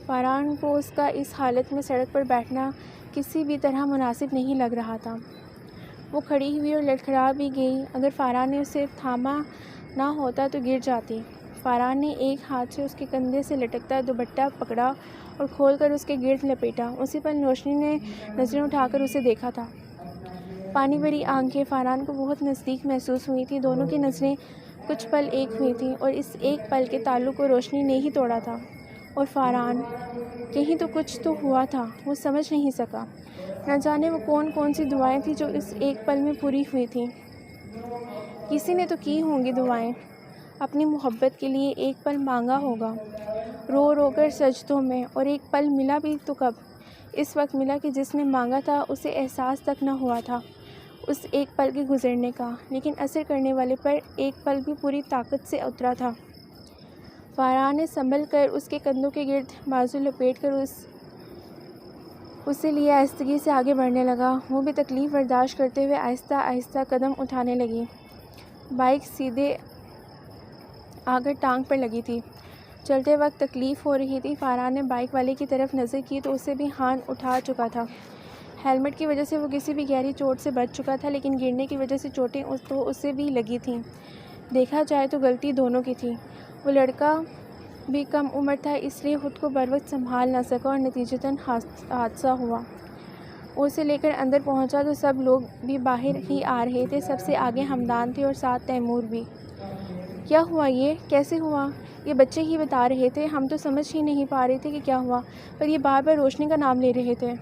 فارہان کو اس کا اس حالت میں سڑک پر بیٹھنا کسی بھی طرح مناسب نہیں لگ رہا تھا۔ وہ کھڑی ہوئی اور لڑکھڑا بھی گئی۔ اگر فارہان نے اسے تھاما نہ ہوتا تو گر جاتی۔ فارہان نے ایک ہاتھ سے اس کے کندھے سے لٹکتا دوپٹہ پکڑا اور کھول کر اس کے گرد لپیٹا۔ اسی پل روشنی نے نظریں اٹھا کر اسے دیکھا تھا۔ پانی بھری آنکھیں فارہان کو بہت نزدیک محسوس ہوئی تھیں۔ دونوں کی نظریں کچھ پل ایک ہوئی تھیں اور اس ایک پل کے تعلق کو روشنی نے ہی توڑا تھا۔ اور فارہان کہیں تو کچھ تو ہوا تھا، وہ سمجھ نہیں سکا۔ نہ جانے وہ کون سی دعائیں تھیں جو اس ایک پل میں پوری ہوئی تھیں۔ کسی نے تو کی ہوں گی دعائیں، اپنی محبت کے لیے ایک پل مانگا ہوگا رو رو کر سجدوں میں، اور ایک پل ملا بھی تو کب؟ اس وقت ملا کہ جس نے مانگا تھا اسے احساس تک نہ ہوا تھا اس ایک پل کے گزرنے کا، لیکن اثر کرنے والے پر ایک پل بھی پوری طاقت سے اترا تھا۔ فارہان نے سنبھل کر اس کے کندھوں کے گرد بازو لپیٹ کر اسے لیے آہستگی سے آگے بڑھنے لگا۔ وہ بھی تکلیف برداشت کرتے ہوئے آہستہ آہستہ قدم اٹھانے لگی۔ بائک سیدھے آ کر ٹانگ پر لگی تھی۔ چلتے وقت تکلیف ہو رہی تھی۔ فارہان نے بائک والے کی طرف نظر کی تو اسے بھی ہان اٹھا چکا تھا۔ ہیلمٹ کی وجہ سے وہ کسی بھی گہری چوٹ سے بچ چکا تھا، لیکن گرنے کی وجہ سے چوٹیں تو اسے بھی لگی تھیں۔ دیکھا جائے تو غلطی دونوں کی تھی۔ وہ لڑکا بھی کم عمر تھا، اس لیے خود کو بروقت سنبھال نہ سکا اور نتیجتاً حادثہ ہوا۔ وہ اسے لے کر اندر پہنچا تو سب لوگ بھی باہر ہی آ رہے تھے۔ سب سے آگے حمدان تھے اور ساتھ تیمور بھی۔ کیا ہوا، یہ کیسے ہوا؟ یہ بچے ہی بتا رہے تھے، ہم تو سمجھ ہی نہیں پا رہے تھے کہ کیا ہوا، پر یہ بار بار روشنی کا نام لے رہے تھے۔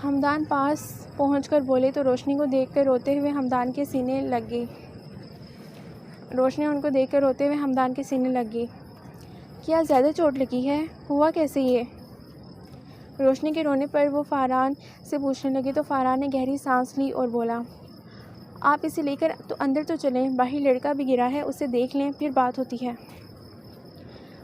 حمدان پاس پہنچ کر بولے تو روشنی کو دیکھ کر روتے ہوئے حمدان کے سینے لگ گئی۔ روشنی ان کو دیکھ کر روتے ہوئے حمدان کے سینے لگ گئی۔ کیا زیادہ چوٹ لگی ہے؟ ہوا کیسے یہ؟ روشنی کے رونے پر وہ فاران سے پوچھنے لگی تو فاران نے گہری سانس لی اور بولا، آپ اسے لے کر تو اندر تو چلیں، باہر لڑکا بھی گرا ہے، اسے دیکھ لیں پھر بات ہوتی ہے۔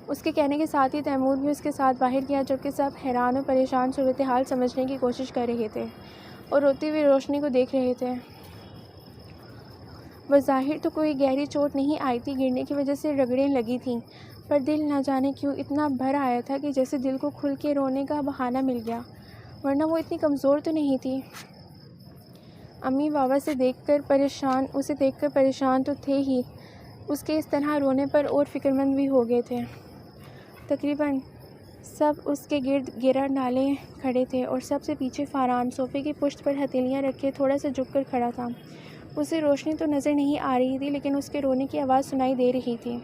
اس کے کہنے کے ساتھ ہی تیمور بھی اس کے ساتھ باہر گیا، جبکہ سب حیران و پریشان صورتحال سمجھنے کی کوشش کر رہے تھے اور روتی ہوئی روشنی کو دیکھ رہے تھے۔ بظاہر تو کوئی گہری چوٹ نہیں آئی تھی، گرنے کی وجہ سے رگڑیں لگی تھیں، پر دل نہ جانے کیوں اتنا بھر آیا تھا کہ جیسے دل کو کھل کے رونے کا بہانہ مل گیا، ورنہ وہ اتنی کمزور تو نہیں تھی۔ امی بابا اسے دیکھ کر پریشان تو تھے ہی، اس کے اس طرح رونے پر اور فکر مند بھی ہو گئے تھے۔ تقریباً سب اس کے گرد گرا ڈالے کھڑے تھے اور سب سے پیچھے فاران صوفے کی پشت پر ہتھیلیاں رکھے تھوڑا سا جھک کر کھڑا تھا۔ اسے روشنی تو نظر نہیں آ رہی تھی، لیکن اس کے رونے کی آواز سنائی دے رہی تھی۔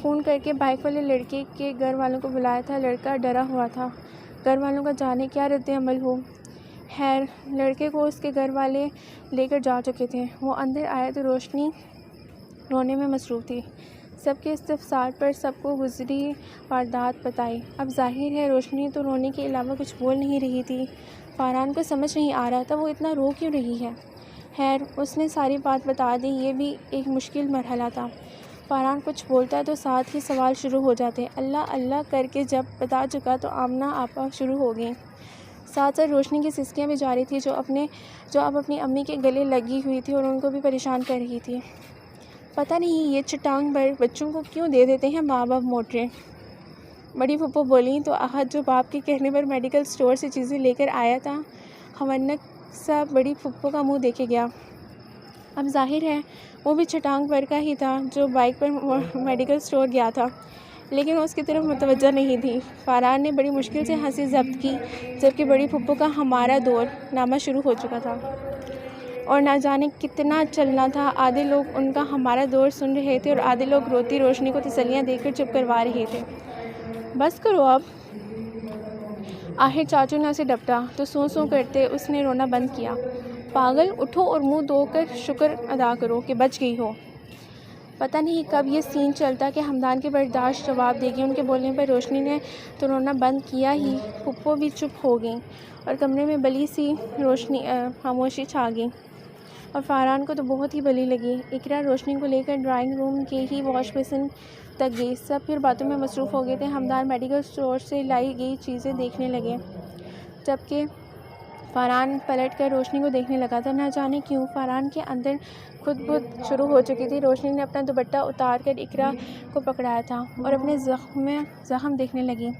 فون کر کے بائک والے لڑکے کے گھر والوں کو بلایا تھا، لڑکا ڈرا ہوا تھا، گھر والوں کا جانے کیا رد عمل ہو۔ خیر، لڑکے کو اس کے گھر والے لے کر جا چکے تھے۔ وہ اندر آیا تو روشنی رونے میں مصروف تھی۔ سب کے استفسار پر سب کو گزری واردات بتائی۔ اب ظاہر ہے روشنی تو رونے کے علاوہ کچھ بول نہیں رہی تھی۔ فاران کو سمجھ نہیں آ رہا تھا وہ اتنا رو کیوں رہی ہے۔ خیر، اس نے ساری بات بتا دی۔ یہ بھی ایک مشکل مرحلہ تھا، فاران کچھ بولتا تو ساتھ ہی سوال شروع ہو جاتے۔ اللہ اللہ کر کے جب بتا چکا تو آمنہ آپا شروع ہو گئیں۔ ساتھ ساتھ روشنی کی سسکیاں بھی جاری تھیں، جو اب اپنی امی کے گلے لگی ہوئی تھی اور ان کو بھی پریشان کر رہی تھی۔ پتہ نہیں یہ چٹانگ بھر بچوں کو کیوں دے دیتے ہیں ماں باپ موٹریں، بڑی پھپھو بولیں تو احد جو باپ کے کہنے پر میڈیکل اسٹور سے چیزیں لے کر آیا تھا، حونک سا بڑی پھپھو کا منہ دیکھے گیا۔ اب ظاہر ہے وہ بھی چٹانگ بھر کا ہی تھا جو بائک پر میڈیکل اسٹور گیا تھا، لیکن اس کی طرف متوجہ نہیں تھی۔ فاران نے بڑی مشکل سے ہنسی ضبط کی، جبکہ بڑی پھپھو کا ہمارا دور نامہ شروع ہو چکا تھا اور نہ جانے کتنا چلنا تھا۔ آدھے لوگ ان کا ہمارا دور سن رہے تھے اور آدھے لوگ روتی روشنی کو تسلیاں دے کر چپ کروا رہے تھے۔ بس کرو اب، آخر چاچو نے اسے ڈپٹا تو سوں سوں کرتے اس نے رونا بند کیا۔ پاگل، اٹھو اور منہ دھو کر شکر ادا کرو کہ بچ گئی ہو۔ پتہ نہیں کب یہ سین چلتا کہ ہمدان کی برداشت جواب دے گی۔ ان کے بولنے پر روشنی نے تو رونا بند کیا ہی، پھپھو بھی چپ ہو گئیں اور کمرے میں بلی سی خاموشی چھا گئی۔ اور فاران کو تو بہت ہی بلی لگی۔ اقرا روشنی کو لے کر ڈرائنگ روم کے ہی واش بیسن تک گئی۔ سب پھر باتوں میں مصروف ہو گئے تھے۔ ہمدان میڈیکل اسٹور سے لائی گئی چیزیں دیکھنے لگے، جبکہ فاران پلٹ کر روشنی کو دیکھنے لگا تھا۔ نہ جانے کیوں فاران کے اندر خود بہت شروع ہو چکی تھی۔ روشنی نے اپنا دوپٹہ اتار کر اقرا کو پکڑایا تھا اور اپنے زخم دیکھنے لگی۔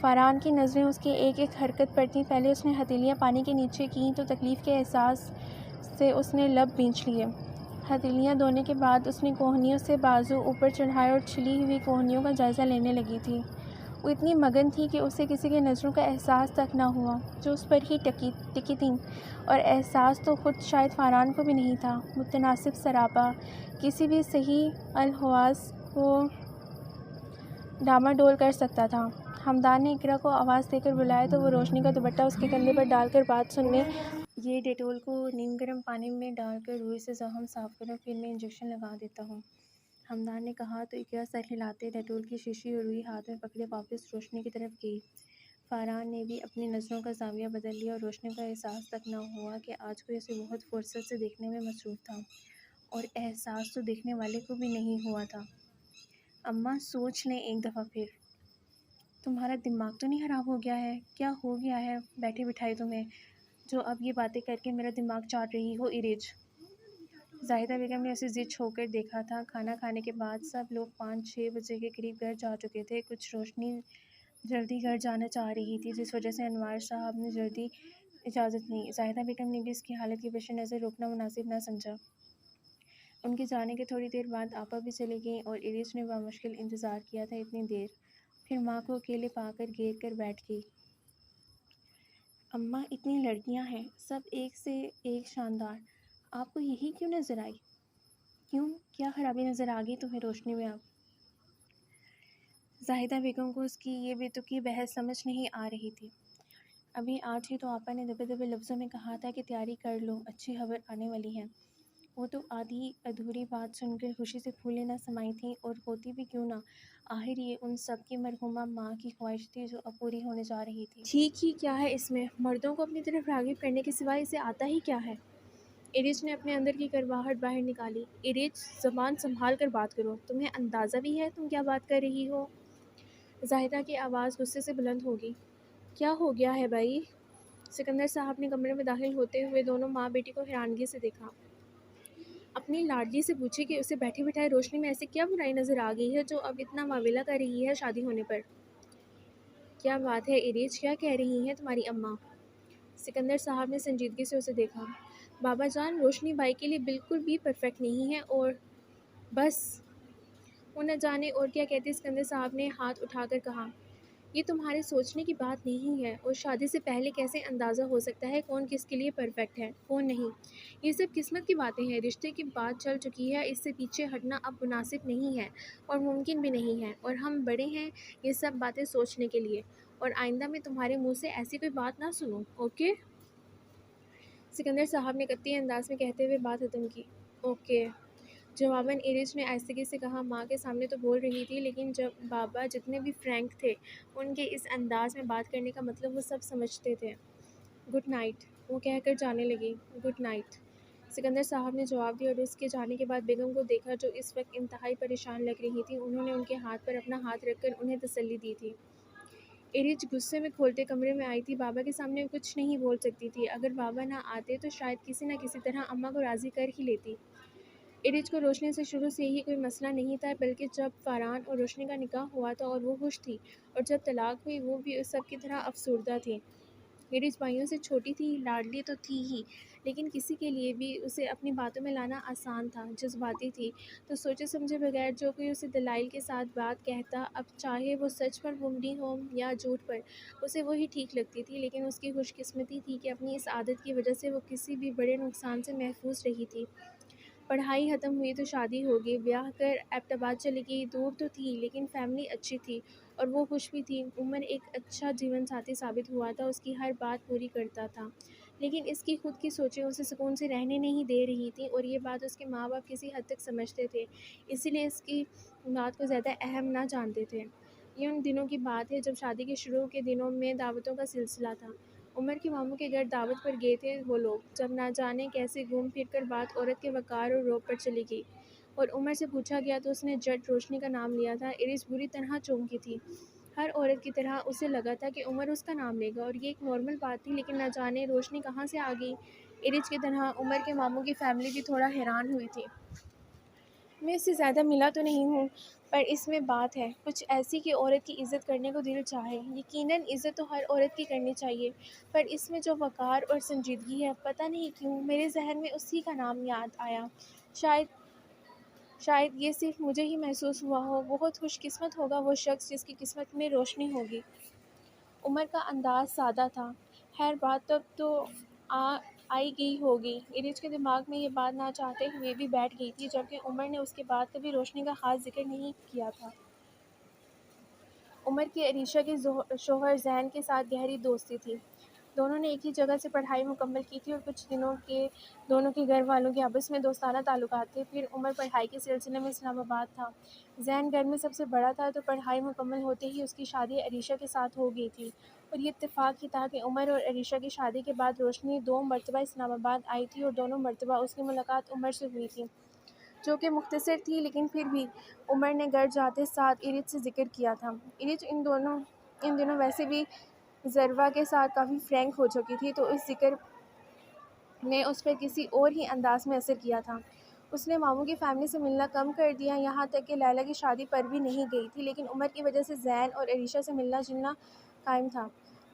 فاران کی نظریں اس کی ایک ایک حرکت پر تھیں۔ پہلے اس نے ہتھیلیاں پانی کے نیچے کیں تو تکلیف کے احساس سے اس نے لب بھینچ لیے۔ ہتھیلیاں دھونے کے بعد اس نے کوہنیوں سے بازو اوپر چڑھائے اور چھلی ہوئی کوہنیوں کا جائزہ لینے لگی تھی۔ وہ اتنی مگن تھی کہ اسے کسی کی نظروں کا احساس تک نہ ہوا، جو اس پر ہی ٹکی تھیں، اور احساس تو خود شاید فاران کو بھی نہیں تھا۔ متناسب سراپا کسی بھی صحیح الحواس کو ڈاماڈول کر سکتا تھا۔ ہمدان نے اقرا کو آواز دے کر بلایا تو وہ روشنی کا دوپٹہ اس کے کندھے پر ڈال کر بات سننے۔ یہ ڈیٹول کو نیم گرم پانی میں ڈال کر روئی سے زخم صاف کرو، پھر میں انجیکشن لگا دیتا ہوں، ہمدان نے کہا تو اقرا سر ہلاتے ڈیٹول کی شیشی اور روئی ہاتھ میں پکڑے واپس روشنی کی طرف گئی۔ فاران نے بھی اپنی نظروں کا زاویہ بدل لیا اور روشنی کو احساس تک نہ ہوا کہ آج کوئی اسے بہت فرصت سے دیکھنے میں مصروف تھا، اور احساس تو دیکھنے والے کو بھی نہیں ہوا تھا۔ اماں سوچ لیں ایک دفعہ پھر، تمہارا دماغ تو نہیں خراب ہو گیا ہے؟ کیا ہو گیا ہے بیٹھی بٹھائی تمہیں، جو اب یہ باتیں کر کے میرا دماغ چاٹ رہی ہو ارج؟ زاہدہ بیگم نے اسے ضد چھو کر دیکھا تھا۔ کھانا کھانے کے بعد سب لوگ 5-6 بجے کے قریب گھر جا چکے تھے۔ کچھ روشنی جلدی گھر جانا چاہ رہی تھی، جس وجہ سے انوار صاحب نے جلدی اجازت لی۔ زاہدہ بیگم نے بھی اس کی حالت کے پیش نظر روکنا مناسب نہ سمجھا۔ ان کے جانے کے تھوڑی دیر بعد آپا بھی چلی گئیں اور ارج نے بامشکل انتظار کیا تھا اتنی دیر، پھر ماں کو اکیلے پا کر گھیر کر بیٹھ گئی۔ اماں اتنی لڑکیاں ہیں، سب ایک سے ایک شاندار، آپ کو یہی کیوں نظر آئی؟ کیوں، کیا خرابی نظر آ گئی تمہیں روشنی میں اب؟ زاہدہ بیگم کو اس کی یہ بے تکی بحث سمجھ نہیں آ رہی تھی۔ ابھی آج ہی تو آپا نے دبے دبے لفظوں میں کہا تھا کہ تیاری کر لو، اچھی خبر آنے والی ہے۔ وہ تو آدھی ادھوری بات سن کر خوشی سے پھولے نہ سمائی تھیں، اور ہوتی بھی کیوں نہ، آخر یہ ان سب کی مرحومہ ماں کی خواہش تھی جو اب پوری ہونے جا رہی تھی۔ ٹھیک ہی کیا ہے اس میں، مردوں کو اپنی طرف راغب کرنے کے سوائے اسے آتا ہی کیا ہے؟ ایرج نے اپنے اندر کی کرواہٹ باہر نکالی۔ ایرج، زبان سنبھال کر بات کرو، تمہیں اندازہ بھی ہے تم کیا بات کر رہی ہو؟ زاہدہ کی آواز غصے سے بلند ہوگی۔ کیا ہو گیا ہے بھائی؟ سکندر صاحب نے کمرے میں داخل ہوتے ہوئے دونوں ماں بیٹی کو حیرانگی سے دیکھا۔ اپنی لاڈلی سے پوچھی کہ اسے بیٹھے بٹھائے روشنی میں ایسی کیا برائی نظر آ گئی ہے جو اب اتنا واویلا کر رہی ہے شادی ہونے پر۔ کیا بات ہے ایرج، کیا کہہ رہی ہیں تمہاری اماں؟ سکندر صاحب نے سنجیدگی سے اسے دیکھا۔ بابا جان، روشنی بائی کے لیے بالکل بھی پرفیکٹ نہیں ہے، اور بس وہ نہ جانے اور کیا کہتے۔ سکندر صاحب نے ہاتھ اٹھا کر کہا، یہ تمہارے سوچنے کی بات نہیں ہے، اور شادی سے پہلے کیسے اندازہ ہو سکتا ہے کون کس کے لیے پرفیکٹ ہے کون نہیں؟ یہ سب قسمت کی باتیں ہیں، رشتے کی بات چل چکی ہے، اس سے پیچھے ہٹنا اب مناسب نہیں ہے اور ممکن بھی نہیں ہے، اور ہم بڑے ہیں یہ سب باتیں سوچنے کے لیے، اور آئندہ میں تمہارے منہ سے ایسی کوئی بات نہ سنوں، اوکے؟ سکندر صاحب نے قطعی انداز میں کہتے ہوئے بات ختم کی۔ اوکے، جواباً ایرج نے آہستگی سے کہا۔ ماں کے سامنے تو بول رہی تھی، لیکن جب بابا جتنے بھی فرینک تھے، ان کے اس انداز میں بات کرنے کا مطلب وہ سب سمجھتے تھے۔ گڈ نائٹ، وہ کہہ کر جانے لگی۔ گڈ نائٹ، سکندر صاحب نے جواب دیا، اور اس کے جانے کے بعد بیگم کو دیکھا جو اس وقت انتہائی پریشان لگ رہی تھی۔ انہوں نے ان کے ہاتھ پر اپنا ہاتھ رکھ کر انہیں تسلی دی تھی۔ ایرج غصے میں کھولتے کمرے میں آئی تھی۔ بابا کے سامنے وہ کچھ نہیں بول سکتی تھی، اگر بابا نہ آتے تو شاید کسی نہ کسی طرح اماں کو راضی کر ہی لیتی۔ ایرج کو روشنی سے شروع سے ہی کوئی مسئلہ نہیں تھا، بلکہ جب فاران اور روشنی کا نکاح ہوا تھا اور وہ خوش تھی، اور جب طلاق ہوئی وہ بھی سب کی طرح افسردہ تھی۔ ایرج بھائیوں سے چھوٹی تھی، لاڈلی تو تھی ہی، لیکن کسی کے لیے بھی اسے اپنی باتوں میں لانا آسان تھا۔ جذباتی تھی تو سوچے سمجھے بغیر جو کوئی اسے دلائل کے ساتھ بات کہتا، اب چاہے وہ سچ پر مبنی ہو یا جھوٹ پر، اسے وہی ٹھیک لگتی تھی۔ لیکن اس کی خوش قسمتی تھی کہ اپنی اس عادت کی وجہ سے وہ کسی بھی بڑے نقصان سے محفوظ رہی تھی۔ پڑھائی ختم ہوئی تو شادی ہو گئی، بیاہ کر ایبٹ آباد چلی گئی۔ دور تو تھی لیکن فیملی اچھی تھی اور وہ خوش بھی تھی۔ عمر ایک اچھا جیون ساتھی ثابت ہوا تھا، اس کی ہر بات پوری کرتا تھا، لیکن اس کی خود کی سوچیں اسے سکون سے رہنے نہیں دے رہی تھیں، اور یہ بات اس کے ماں باپ کسی حد تک سمجھتے تھے، اسی لیے اس کی بات کو زیادہ اہم نہ جانتے تھے۔ یہ ان دنوں کی بات ہے جب شادی کے شروع کے دنوں میں دعوتوں کا سلسلہ تھا۔ عمر کے ماموں کے گھر دعوت پر گئے تھے وہ لوگ، جب نہ جانے کیسے گھوم پھر کر بات عورت کے وقار اور روب پر چلی گئی، اور عمر سے پوچھا گیا تو اس نے جٹ روشنی کا نام لیا تھا۔ ایرج بری طرح چونکی تھی۔ ہر عورت کی طرح اسے لگا تھا کہ عمر اس کا نام لے گا، اور یہ ایک نارمل بات تھی، لیکن نہ جانے روشنی کہاں سے آ گئی۔ ایرج کی طرح عمر کے ماموں کی فیملی بھی تھوڑا حیران ہوئی تھی۔ میں اس سے زیادہ ملا تو نہیں ہوں، پر اس میں بات ہے کچھ ایسی کہ عورت کی عزت کرنے کو دل چاہے۔ یقیناً عزت تو ہر عورت کی کرنی چاہیے، پر اس میں جو وقار اور سنجیدگی ہے، پتہ نہیں کیوں میرے ذہن میں اسی کا نام یاد آیا۔ شاید یہ صرف مجھے ہی محسوس ہوا ہو۔ بہت خوش قسمت ہوگا وہ شخص جس کی قسمت میں روشنی ہوگی۔ عمر کا انداز سادہ تھا۔ خیر بات تب تو آئی گئی ہوگی۔ ایرج کے دماغ میں یہ بات نہ چاہتے ہوئے بھی بیٹھ گئی تھی، جبکہ عمر نے اس کے بعد کبھی روشنی کا خاص ذکر نہیں کیا تھا۔ عمر کی عریشہ کے شوہر زین کے ساتھ گہری دوستی تھی۔ دونوں نے ایک ہی جگہ سے پڑھائی مکمل کی تھی، اور کچھ دنوں کے دونوں کے گھر والوں کے آپس میں دوستانہ تعلقات تھے۔ پھر عمر پڑھائی کے سلسلے میں اسلام آباد تھا۔ زین گھر میں سب سے بڑا تھا، تو پڑھائی مکمل ہوتے ہی اس کی شادی عریشہ کے ساتھ ہو گئی تھی، اور یہ اتفاق ہی تھا کہ عمر اور عریشہ کی شادی کے بعد روشنی 2 مرتبہ اسلام آباد آئی تھی، اور دونوں مرتبہ اس کی ملاقات عمر سے ہوئی تھی، جو کہ مختصر تھی، لیکن پھر بھی عمر نے گھر جاتے ساتھ ایرج سے ذکر کیا تھا۔ ایرج ان دنوں ویسے بھی ضروا کے ساتھ کافی فرینک ہو چکی تھی، تو اس ذکر نے اس پر کسی اور ہی انداز میں اثر کیا تھا۔ اس نے ماموں کی فیملی سے ملنا کم کر دیا، یہاں تک کہ لیلیٰ کی شادی پر بھی نہیں گئی تھی، لیکن عمر کی وجہ سے زین اور عریشہ سے ملنا جلنا قائم تھا،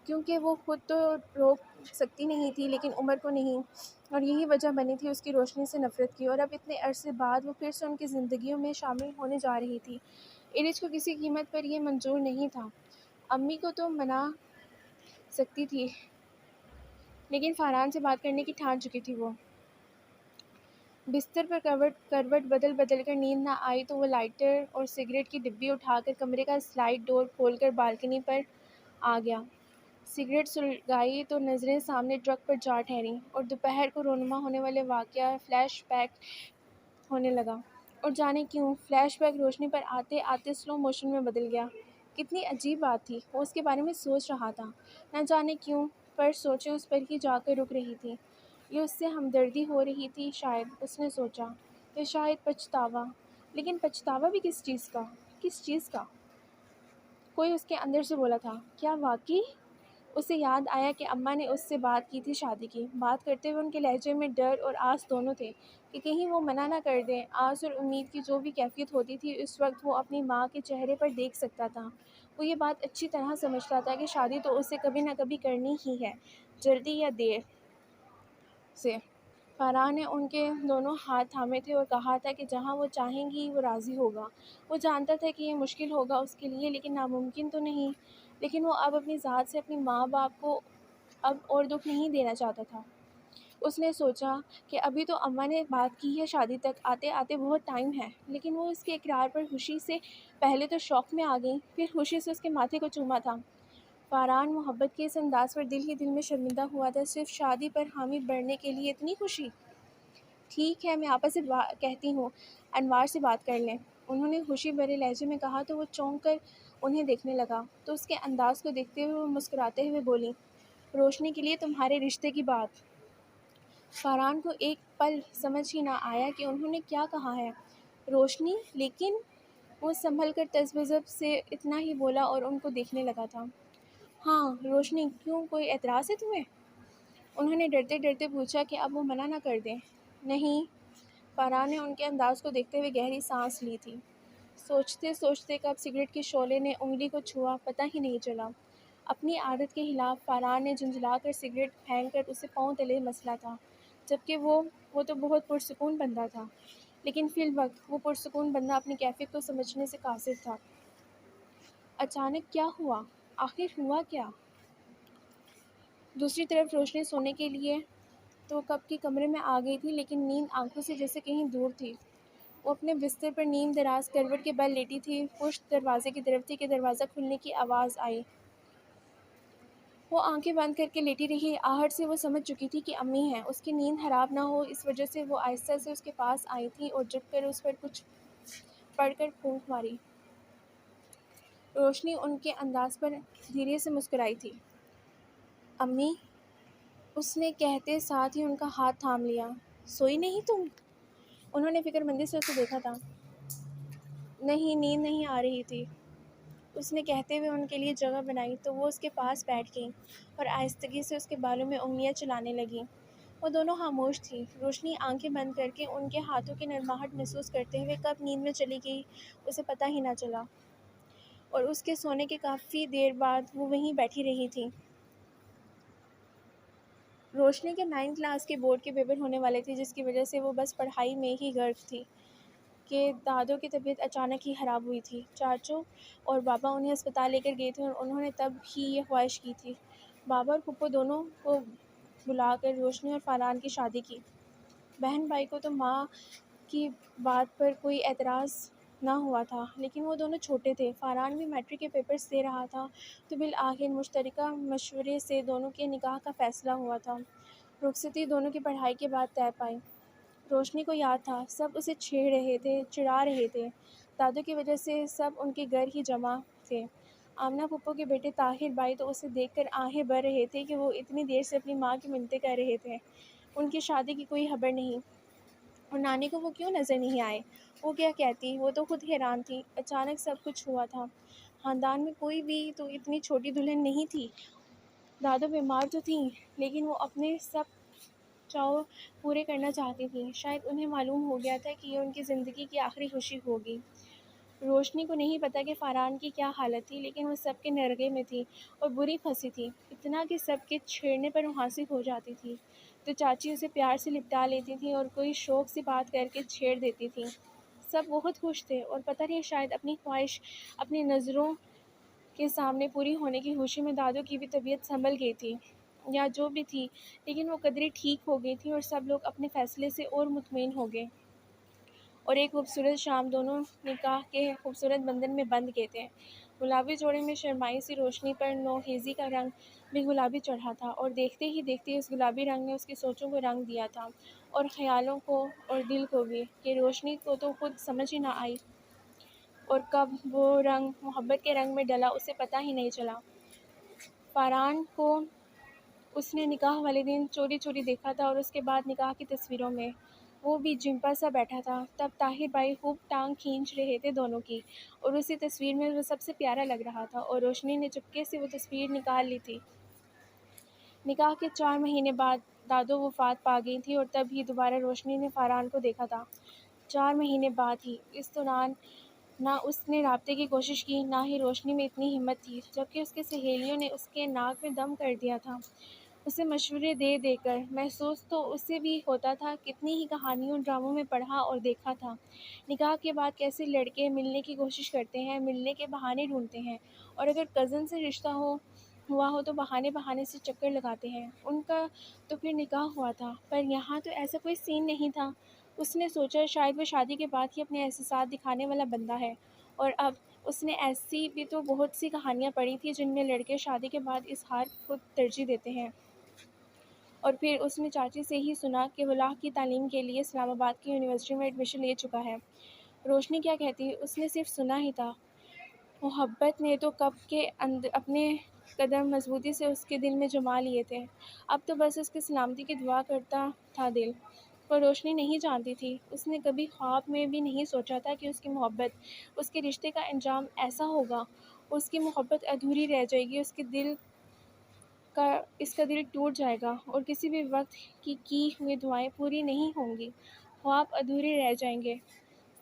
کیونکہ وہ خود تو روک سکتی نہیں تھی لیکن عمر کو نہیں، اور یہی وجہ بنی تھی اس کی روشنی سے نفرت کی، اور اب اتنے عرصے بعد وہ پھر سے ان کی زندگیوں میں شامل ہونے جا رہی تھی۔ ایرج کو کسی قیمت پر یہ منظور نہیں تھا۔ امی کو تو منا سکتی تھی، لیکن فاران سے بات کرنے کی ٹھان چکی تھی وہ۔ بستر پر کروٹ بدل کر نیند نہ آئی تو وہ لائٹر اور سگریٹ کی ڈبی اٹھا کر کمرے کا سلائڈ ڈور کھول کر بالکنی پر آ گیا۔ سگریٹ سلگائی تو نظریں سامنے ٹرک پر جا ٹھہریں اور دوپہر کو رونما ہونے والے واقعہ فلیش بیک ہونے لگا۔ اور جانے کیوں فلیش بیک روشنی پر آتے آتے سلو موشن میں بدل گیا۔ کتنی عجیب بات تھی، وہ اس کے بارے میں سوچ رہا تھا، نہ جانے کیوں، پر سوچیں اس پر ہی جا کر رک رہی تھی۔ یہ اس سے ہمدردی ہو رہی تھی شاید، اس نے سوچا، یا شاید پچھتاوا۔ لیکن پچھتاوا بھی کس چیز کا؟ کس چیز کا؟ کوئی اس کے اندر سے بولا تھا، کیا واقعی؟ اسے یاد آیا کہ اماں نے اس سے بات کی تھی شادی کی۔ بات کرتے ہوئے ان کے لہجے میں ڈر اور آس دونوں تھے کہ کہیں وہ منع نہ کر دیں۔ آس اور امید کی جو بھی کیفیت ہوتی تھی اس وقت وہ اپنی ماں کے چہرے پر دیکھ سکتا تھا۔ وہ یہ بات اچھی طرح سمجھتا تھا کہ شادی تو اسے کبھی نہ کبھی کرنی ہی ہے، جلدی یا دیر سے۔ فارح نے ان کے دونوں ہاتھ تھامے تھے اور کہا تھا کہ جہاں وہ چاہیں گی وہ راضی ہوگا۔ وہ جانتا تھا کہ یہ مشکل ہوگا اس کے لیے، لیکن ناممکن تو نہیں۔ لیکن وہ اب اپنی ذات سے اپنی ماں باپ کو اب اور دکھ نہیں دینا چاہتا تھا۔ اس نے سوچا کہ ابھی تو اماں نے بات کی ہے، شادی تک آتے آتے بہت ٹائم ہے۔ لیکن وہ اس کے اقرار پر خوشی سے پہلے تو شوق میں آ گئی، پھر خوشی سے اس کے ماتھے کو چوما تھا۔ فارح محبت کے اس انداز پر دل ہی دل میں شرمندہ ہوا تھا۔ صرف شادی پر حامی بڑھنے کے لیے اتنی خوشی؟ ٹھیک ہے، میں آپا سے کہتی ہوں انوار سے بات کر لیں، انہوں نے خوشی بھرے لہجے میں کہا تو وہ چونک کر انہیں دیکھنے لگا۔ تو اس کے انداز کو دیکھتے ہوئے وہ مسکراتے ہوئے بولی، روشنی کے لیے تمہارے رشتے کی بات۔ فارح کو ایک پل سمجھ ہی نہ آیا کہ انہوں نے کیا کہا ہے۔ روشنی؟ لیکن وہ سنبھل کر تذبذب سے اتنا ہی بولا اور ان کو دیکھنے لگا تھا۔ ہاں روشنی، کیوں کوئی اعتراض ہے تمہیں؟ انہوں نے ڈرتے ڈرتے پوچھا کہ اب وہ منع نہ کر دیں۔ نہیں۔ فارح نے ان کے انداز کو دیکھتے ہوئے گہری سانس لی تھی۔ سوچتے سوچتے کب سگریٹ کے شعلے نے انگلی کو چھوا پتہ ہی نہیں چلا۔ اپنی عادت کے خلاف فارح نے جھنجھلا کر سگریٹ پھینک کر اسے پاؤں تلے مسلا تھا، جبکہ وہ تو بہت پرسکون بندہ تھا، لیکن فی الوقت وہ پرسکون بندہ اپنی کیفیت کو سمجھنے سے قاصر تھا۔ اچانک کیا ہوا؟ آخر ہوا کیا؟ دوسری طرف روشنی سونے کے لیے تو کب کی کمرے میں آ گئی تھی، لیکن نیند آنکھوں سے جیسے کہیں دور تھی۔ وہ اپنے بستر پر نیم دراز کروٹ کے بل لیٹی تھی، پشت دروازے کی طرف تھی کہ دروازہ کھلنے کی آواز آئی۔ وہ آنکھیں بند کر کے لیٹی رہی۔ آہٹ سے وہ سمجھ چکی تھی کہ امی ہیں، اس کی نیند خراب نہ ہو اس وجہ سے وہ آہستہ سے اس کے پاس آئی تھی اور جھک کر اس پر کچھ پڑھ کر پھونک ماری۔ روشنی ان کے انداز پر دھیرے سے مسکرائی تھی۔ امی، اس نے کہتے ساتھ ہی ان کا ہاتھ تھام لیا۔ سوئی نہیں تم؟ انہوں نے فکر مندی سے اسے دیکھا تھا۔ نہیں، نیند نہیں آ رہی تھی، اس نے کہتے ہوئے ان کے لیے جگہ بنائی تو وہ اس کے پاس بیٹھ گئیں اور آہستگی سے اس کے بالوں میں انگلیاں چلانے لگیں۔ وہ دونوں خاموش تھیں۔ روشنی آنکھیں بند کر کے ان کے ہاتھوں کی نرماہٹ محسوس کرتے ہوئے کب نیند میں چلی گئی اسے پتہ ہی نہ چلا، اور اس کے سونے کے کافی دیر بعد وہ وہیں بیٹھی رہی تھی۔ روشنی کے 9 کلاس کے بورڈ کے پیپر ہونے والے تھے، جس کی وجہ سے وہ بس پڑھائی میں ہی غرق تھی کہ دادوں کی طبیعت اچانک ہی خراب ہوئی تھی۔ چاچو اور بابا انہیں ہسپتال لے کر گئے تھے اور انہوں نے تب ہی یہ خواہش کی تھی، بابا اور پھپھو دونوں کو بلا کر روشنی اور فارح کی شادی کی۔ بہن بھائی کو تو ماں کی بات پر کوئی اعتراض نہ ہوا تھا، لیکن وہ دونوں چھوٹے تھے۔ فارح بھی میٹرک کے پیپرز دے رہا تھا، تو بالآخر مشترکہ مشورے سے دونوں کے نکاح کا فیصلہ ہوا تھا۔ رخصتی دونوں کی پڑھائی کے بعد طے پائی۔ روشنی کو یاد تھا، سب اسے چھیڑ رہے تھے، چڑھا رہے تھے، دادوں کی وجہ سے سب ان کے گھر ہی جمع تھے۔ آمنہ پھپھو کے بیٹے طاہر بھائی تو اسے دیکھ کر آہیں بھر رہے تھے کہ وہ اتنی دیر سے اپنی ماں کی منتیں کر رہے تھے، ان کی شادی کی کوئی خبر نہیں، اور نانی کو وہ کیوں نظر نہیں آئے، وہ کیا کہتی، وہ تو خود حیران تھی۔ اچانک سب کچھ ہوا تھا، خاندان میں کوئی بھی تو اتنی چھوٹی دلہن نہیں تھی۔ دادو بیمار تو تھیں، لیکن وہ اپنے سب چاؤ پورے کرنا چاہتی تھیں۔ شاید انہیں معلوم ہو گیا تھا کہ یہ ان کی زندگی کی آخری خوشی ہوگی۔ روشنی کو نہیں پتہ کہ فارح کی کیا حالت تھی، لیکن وہ سب کے نرغے میں تھی اور بری پھنسی تھی، اتنا کہ سب کے چھیڑنے پر محاسب ہو جاتی تھی تو چاچی اسے پیار سے لپٹا لیتی تھیں اور کوئی شوق سے بات کر کے چھیڑ دیتی تھیں۔ سب بہت خوش تھے، اور پتہ نہیں شاید اپنی خواہش اپنی نظروں کے سامنے پوری ہونے کی خوشی میں دادوں کی بھی طبیعت سنبھل گئی تھی، یا جو بھی تھی، لیکن وہ قدرے ٹھیک ہو گئی تھیں اور سب لوگ اپنے فیصلے سے اور مطمئن ہو گئے، اور ایک خوبصورت شام دونوں نکاح کے خوبصورت بندھن میں بندھ گئے تھے۔ گلابی جوڑے میں شرمائی سی روشنی پر نوخیزی کا رنگ بھی گلابی چڑھا تھا، اور دیکھتے ہی دیکھتے اس گلابی رنگ نے اس کی سوچوں کو رنگ دیا تھا، اور خیالوں کو اور دل کو بھی، کہ روشنی کو تو خود سمجھ ہی نہ آئی، اور کب وہ رنگ محبت کے رنگ میں ڈلا اسے پتہ ہی نہیں چلا۔ فاران کو اس نے نکاح والے دن چوری چوری دیکھا تھا، اور اس کے بعد نکاح کی تصویروں میں وہ بھی جمپا سا بیٹھا تھا۔ تب طاہر بھائی خوب ٹانگ کھینچ رہے تھے دونوں کی، اور اسی تصویر میں وہ سب سے پیارا لگ رہا تھا، اور روشنی نے چپکے سے وہ تصویر نکال لی تھی۔ نکاح کے 4 مہینے بعد دادو وفات پا گئی تھی، اور تب ہی دوبارہ روشنی نے فاران کو دیکھا تھا، 4 مہینے بعد ہی۔ اس دوران نہ اس نے رابطے کی کوشش کی، نہ ہی روشنی میں اتنی ہمت تھی، جبکہ اس کی سہیلیوں نے اس کے ناک میں دم کر دیا تھا اسے مشورے دے دے کر۔ محسوس تو اسے بھی ہوتا تھا، کتنی ہی کہانیوں ڈراموں میں پڑھا اور دیکھا تھا، نکاح کے بعد کیسے لڑکے ملنے کی کوشش کرتے ہیں، ملنے کے بہانے ڈھونڈتے ہیں، اور اگر کزن سے رشتہ ہوا ہو تو بہانے بہانے سے چکر لگاتے ہیں۔ ان کا تو پھر نکاح ہوا تھا، پر یہاں تو ایسا کوئی سین نہیں تھا۔ اس نے سوچا شاید وہ شادی کے بعد ہی اپنے احساسات دکھانے والا بندہ ہے، اور اب اس نے ایسی بھی تو بہت سی کہانیاں پڑھی تھیں جن میں لڑکے شادی کے بعد اظہار کو ترجیح دیتے ہیں۔ اور پھر اس نے چاچی سے ہی سنا کہ وہ لاء کی تعلیم کے لیے اسلام آباد کی یونیورسٹی میں ایڈمیشن لے چکا ہے۔ روشنی کیا کہتی، اس نے صرف سنا ہی تھا۔ محبت نے تو کب کے اپنے قدم مضبوطی سے اس کے دل میں جما لیے تھے، اب تو بس اس کی سلامتی کی دعا کرتا تھا دل۔ پر روشنی نہیں جانتی تھی، اس نے کبھی خواب میں بھی نہیں سوچا تھا کہ اس کی محبت، اس کے رشتے کا انجام ایسا ہوگا، اس کی محبت ادھوری رہ جائے گی، اس کا دل ٹوٹ جائے گا، اور کسی بھی وقت کی ہوئی دعائیں پوری نہیں ہوں گی، خواب ادھورے رہ جائیں گے۔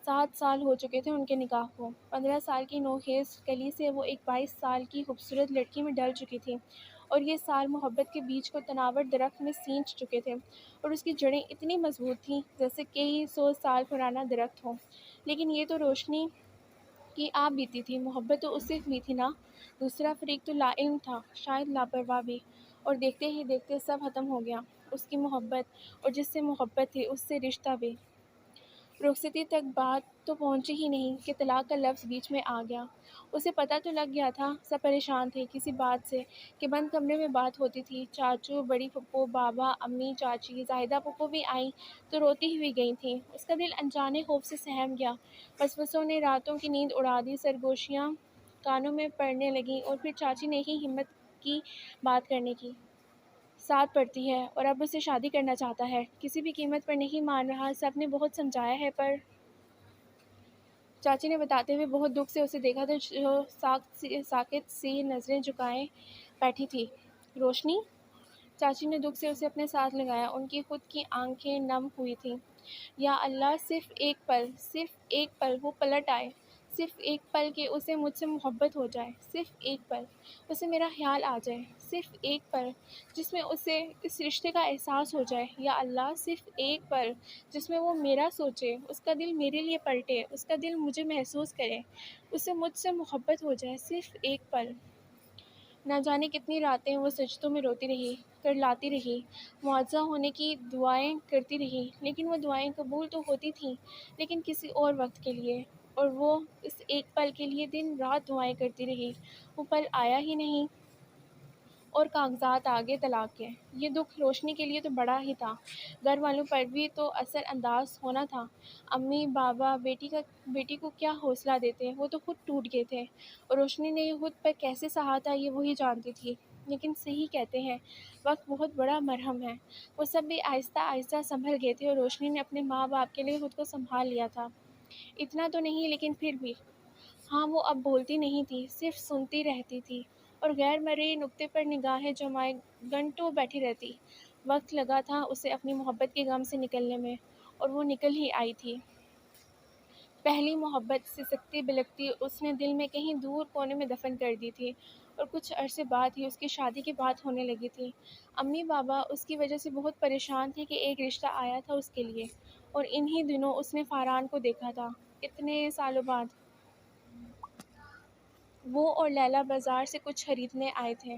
7 سال ہو چکے تھے ان کے نکاح کو۔ 15 سال کی نوخیز کلی سے وہ ایک 22 سال کی خوبصورت لڑکی میں ڈل چکی تھی، اور یہ سال محبت کے بیج کو تناور درخت میں سینچ چکے تھے، اور اس کی جڑیں اتنی مضبوط تھیں جیسے کئی 100 سال پرانا درخت ہو۔ لیکن یہ تو روشنی کی آپ بیتی تھی، محبت تو اس سے ہوئی تھی نا۔ دوسرا فریق تو لاعلم تھا، شاید لاپرواہ بھی، اور دیکھتے ہی دیکھتے سب ختم ہو گیا، اس کی محبت، اور جس سے محبت تھی اس سے رشتہ بھی۔ رخصتی تک بات تو پہنچی ہی نہیں کہ طلاق کا لفظ بیچ میں آ گیا۔ اسے پتہ تو لگ گیا تھا، سب پریشان تھے کسی بات سے، کہ بند کمرے میں بات ہوتی تھی۔ چاچو، بڑی پھپھو، بابا، امی، چاچی، زاہدہ پھپھو بھی آئیں تو روتی ہوئی گئی تھیں۔ اس کا دل انجانے خوف سے سہم گیا، وسوسوں نے راتوں کی نیند اڑا دی، سرگوشیاں کانوں میں پڑنے لگیں، اور پھر چاچی نے ہی ہمت کی بات کرنے کی۔ ساتھ پڑھتی ہے، اور اب اسے شادی کرنا چاہتا ہے، کسی بھی قیمت پر نہیں مان رہا، سب نے بہت سمجھایا ہے پر۔ چاچی نے بتاتے ہوئے بہت دکھ سے اسے دیکھا تو جو ساکت سی نظریں جھکائے بیٹھی تھی۔ روشنی؟ چاچی نے دکھ سے اسے اپنے ساتھ لگایا، ان کی خود کی آنکھیں نم ہوئی تھیں۔ یا اللہ، صرف ایک پل وہ پلٹ آئے، صرف ایک پل کہ اسے مجھ سے محبت ہو جائے، صرف ایک پل اسے میرا خیال آ جائے، صرف ایک پل جس میں اسے اس رشتے کا احساس ہو جائے۔ یا اللہ، صرف ایک پل جس میں وہ میرا سوچے، اس کا دل میرے لیے پلٹے، اس کا دل مجھے محسوس کرے، اسے مجھ سے محبت ہو جائے، صرف ایک پل۔ نہ جانے کتنی راتیں وہ سجدوں میں روتی رہی، کرلاتی رہی، معجزہ ہونے کی دعائیں کرتی رہی، لیکن وہ دعائیں قبول تو ہوتی تھیں، لیکن کسی اور وقت کے لیے، اور وہ اس ایک پل کے لیے دن رات دعائیں کرتی رہی۔ وہ پل آیا ہی نہیں، اور کاغذات آ گئے طلاق کے۔ یہ دکھ روشنی کے لیے تو بڑا ہی تھا، گھر والوں پر بھی تو اثر انداز ہونا تھا۔ امی، بابا بیٹی کو کیا حوصلہ دیتے، وہ تو خود ٹوٹ گئے تھے، اور روشنی نے یہ خود پر کیسے سہا تھا یہ وہی جانتی تھی۔ لیکن صحیح کہتے ہیں، وقت بہت بڑا مرہم ہے۔ وہ سب بھی آہستہ آہستہ سنبھل گئے تھے، اور روشنی نے اپنے ماں باپ کے لیے خود کو سنبھال لیا تھا۔ اتنا تو نہیں، لیکن پھر بھی۔ ہاں، وہ اب بولتی نہیں تھی، صرف سنتی رہتی تھی، اور غیر مرئی نقطے پر نگاہیں جمائے گھنٹوں بیٹھی رہتی۔ وقت لگا تھا اسے اپنی محبت کے غم سے نکلنے میں، اور وہ نکل ہی آئی تھی۔ پہلی محبت سسکتی بلکتی اس نے دل میں کہیں دور کونے میں دفن کر دی تھی، اور کچھ عرصے بعد ہی اس کی شادی کی بات ہونے لگی تھی۔ امی بابا اس کی وجہ سے بہت پریشان تھے کہ ایک رشتہ آیا تھا اس کے لیے، اور انہی دنوں اس نے فاران کو دیکھا تھا، اتنے سالوں بعد۔ وہ اور لیلی بازار سے کچھ خریدنے آئے تھے۔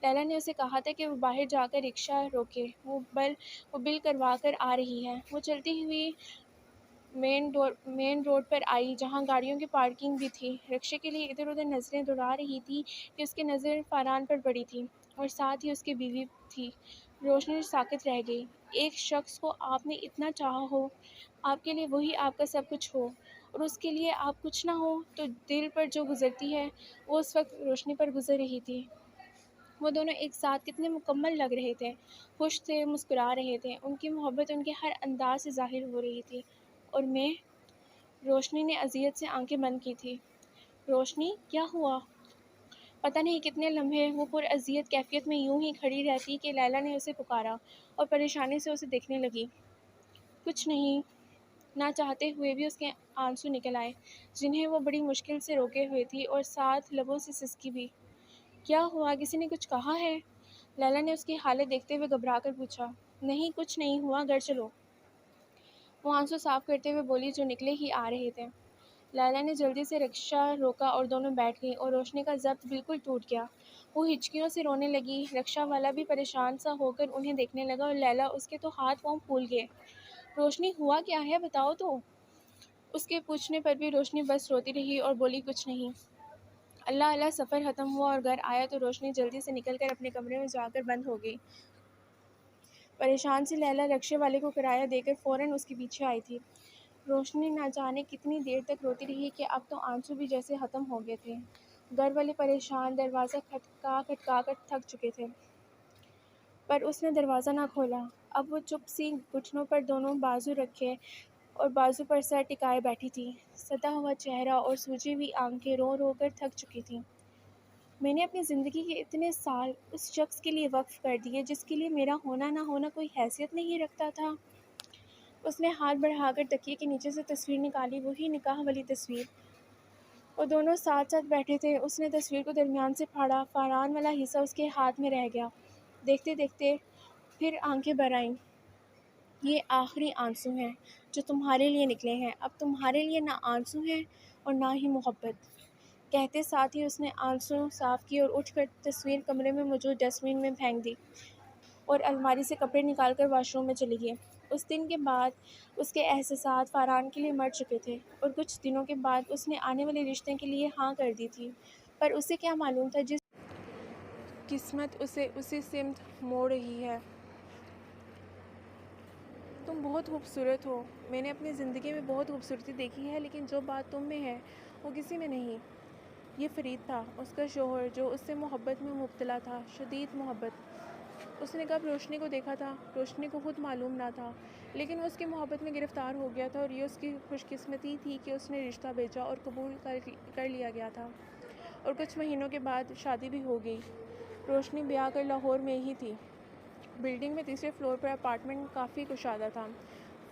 لیلی نے اسے کہا تھا کہ وہ باہر جا کر رکشہ روکے، وہ بل کروا کر آ رہی ہے۔ وہ چلتی ہوئی مین روڈ پر آئی جہاں گاڑیوں کی پارکنگ بھی تھی۔ رکشے کے لیے ادھر ادھر نظریں دوڑا رہی تھی کہ اس کی نظر فاران پر پڑی تھی اور ساتھ ہی اس کی بیوی تھی۔ روشنی ساکت رہ گئی۔ ایک شخص کو آپ نے اتنا چاہا ہو، آپ کے لیے وہی آپ کا سب کچھ ہو، اور اس کے لیے آپ کچھ نہ ہو، تو دل پر جو گزرتی ہے وہ اس وقت روشنی پر گزر رہی تھی۔ وہ دونوں ایک ساتھ کتنے مکمل لگ رہے تھے، خوش تھے، مسکرا رہے تھے، ان کی محبت ان کے ہر انداز سے ظاہر ہو رہی تھی۔ اور میں؟ روشنی نے اذیت سے آنکھیں بند کی تھی۔ روشنی، کیا ہوا؟ پتہ نہیں کتنے لمحے وہ پراذیت کیفیت میں یوں ہی کھڑی رہتی کہ لیلی نے اسے پکارا اور پریشانی سے اسے دیکھنے لگی۔ کچھ نہیں، نہ چاہتے ہوئے بھی اس کے آنسو نکل آئے، جنہیں وہ بڑی مشکل سے روکے ہوئے تھی، اور ساتھ لبوں سے سسکی بھی۔ کیا ہوا؟ کسی نے کچھ کہا ہے؟ لیلی نے اس کی حالت دیکھتے ہوئے گھبرا کر پوچھا۔ نہیں، کچھ نہیں ہوا، گھر چلو۔ وہ آنسو صاف کرتے ہوئے بولی جو نکلے ہی آ رہے تھے۔ لیلی نے جلدی سے رکشہ روکا اور دونوں بیٹھ گئیں، اور روشنی کا ضبط بالکل ٹوٹ گیا۔ وہ ہچکیوں سے رونے لگی۔ رکشہ والا بھی پریشان سا ہو کر انہیں دیکھنے لگا، اور لیلی، اس کے تو ہاتھ پاؤں پھول گئے۔ روشنی، ہوا کیا ہے، بتاؤ تو۔ اس کے پوچھنے پر بھی روشنی بس روتی رہی اور بولی کچھ نہیں۔ اللہ اللہ سفر ختم ہوا اور گھر آیا تو روشنی جلدی سے نکل کر اپنے کمرے میں جا کر بند ہو گئی۔ پریشان سی لیلی رکشے والے کو کرایہ دے کر فوراً اس کے پیچھے آئی تھی۔ روشنی نہ جانے کتنی دیر تک روتی رہی کہ اب تو آنسو بھی جیسے ختم ہو گئے تھے۔ گھر والے پریشان دروازہ کھٹکا کھٹکا کر تھک چکے تھے، پر اس نے دروازہ نہ کھولا۔ اب وہ چپ سی گھٹنوں پر دونوں بازو رکھے اور بازو پر سر ٹکائے بیٹھی تھی، ستا ہوا چہرہ اور سوجی ہوئی آنکھیں رو رو کر تھک چکی تھیں۔ میں نے اپنی زندگی کے اتنے سال اس شخص کے لیے وقف کر دیے جس کے لیے میرا ہونا نہ ہونا کوئی حیثیت نہیں رکھتا تھا۔ اس نے ہاتھ بڑھا کر تکیے کے نیچے سے تصویر نکالی، وہی نکاح والی تصویر۔ وہ دونوں ساتھ ساتھ بیٹھے تھے۔ اس نے تصویر کو درمیان سے پھاڑا، فاران والا حصہ اس کے ہاتھ میں رہ گیا۔ دیکھتے دیکھتے پھر آنکھیں بھر آئیں۔ یہ آخری آنسو ہیں جو تمہارے لیے نکلے ہیں، اب تمہارے لیے نہ آنسو ہیں اور نہ ہی محبت۔ کہتے ساتھ ہی اس نے آنسو صاف کیے اور اٹھ کر تصویر کمرے میں موجود ڈسٹ بن میں پھینک دی اور الماری سے کپڑے نکال کر واش روم میں چلی گئی۔ اس دن کے بعد اس کے احساسات فاران کے لیے مر چکے تھے، اور کچھ دنوں کے بعد اس نے آنے والے رشتے کے لیے ہاں کر دی تھی، پر اسے کیا معلوم تھا جس قسمت اسے اسی سمت موڑ رہی ہے۔ تم بہت خوبصورت ہو۔ میں نے اپنی زندگی میں بہت خوبصورتی دیکھی ہے، لیکن جو بات تم میں ہے وہ کسی میں نہیں۔ یہ فرید تھا، اس کا شوہر، جو اس سے محبت میں مبتلا تھا، شدید محبت۔ اس نے کب روشنی کو دیکھا تھا، روشنی کو خود معلوم نہ تھا، لیکن وہ اس کی محبت میں گرفتار ہو گیا تھا، اور یہ اس کی خوش قسمتی تھی کہ اس نے رشتہ بھیجا اور قبول کر لیا گیا تھا، اور کچھ مہینوں کے بعد شادی بھی ہو گئی۔ روشنی بیاہ کر لاہور میں ہی تھی۔ بلڈنگ میں تیسرے فلور پر اپارٹمنٹ کافی کشادہ تھا۔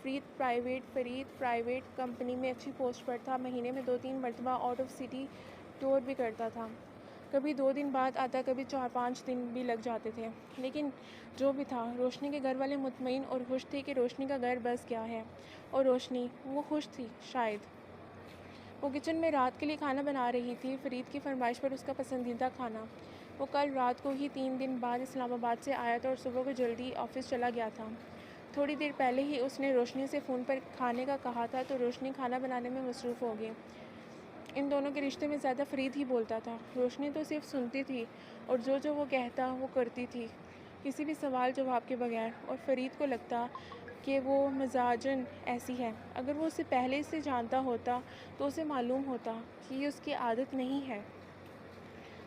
فرید پرائیویٹ کمپنی میں اچھی پوسٹ پر تھا، مہینے میں 2-3 مرتبہ آؤٹ آف سٹی ٹور بھی کرتا تھا۔ کبھی 2 دن بعد آتا، کبھی 4-5 دن بھی لگ جاتے تھے، لیکن جو بھی تھا، روشنی کے گھر والے مطمئن اور خوش تھے کہ روشنی کا گھر بس گیا ہے، اور روشنی، وہ خوش تھی شاید۔ وہ کچن میں رات کے لیے کھانا بنا رہی تھی، فرید کی فرمائش پر اس کا پسندیدہ کھانا۔ وہ کل رات کو ہی 3 دن بعد اسلام آباد سے آیا تھا اور صبح کو جلدی آفس چلا گیا تھا۔ تھوڑی دیر پہلے ہی اس نے روشنی سے فون پر کھانے کا کہا تھا، تو روشنی کھانا بنانے میں مصروف ہو گئی۔ ان دونوں کے رشتے میں زیادہ فرید ہی بولتا تھا، روشنی تو صرف سنتی تھی اور جو وہ کہتا وہ کرتی تھی، کسی بھی سوال جواب کے بغیر، اور فرید کو لگتا کہ وہ مزاجاً ایسی ہے۔ اگر وہ اسے پہلے سے جانتا ہوتا تو اسے معلوم ہوتا کہ یہ اس کی عادت نہیں ہے۔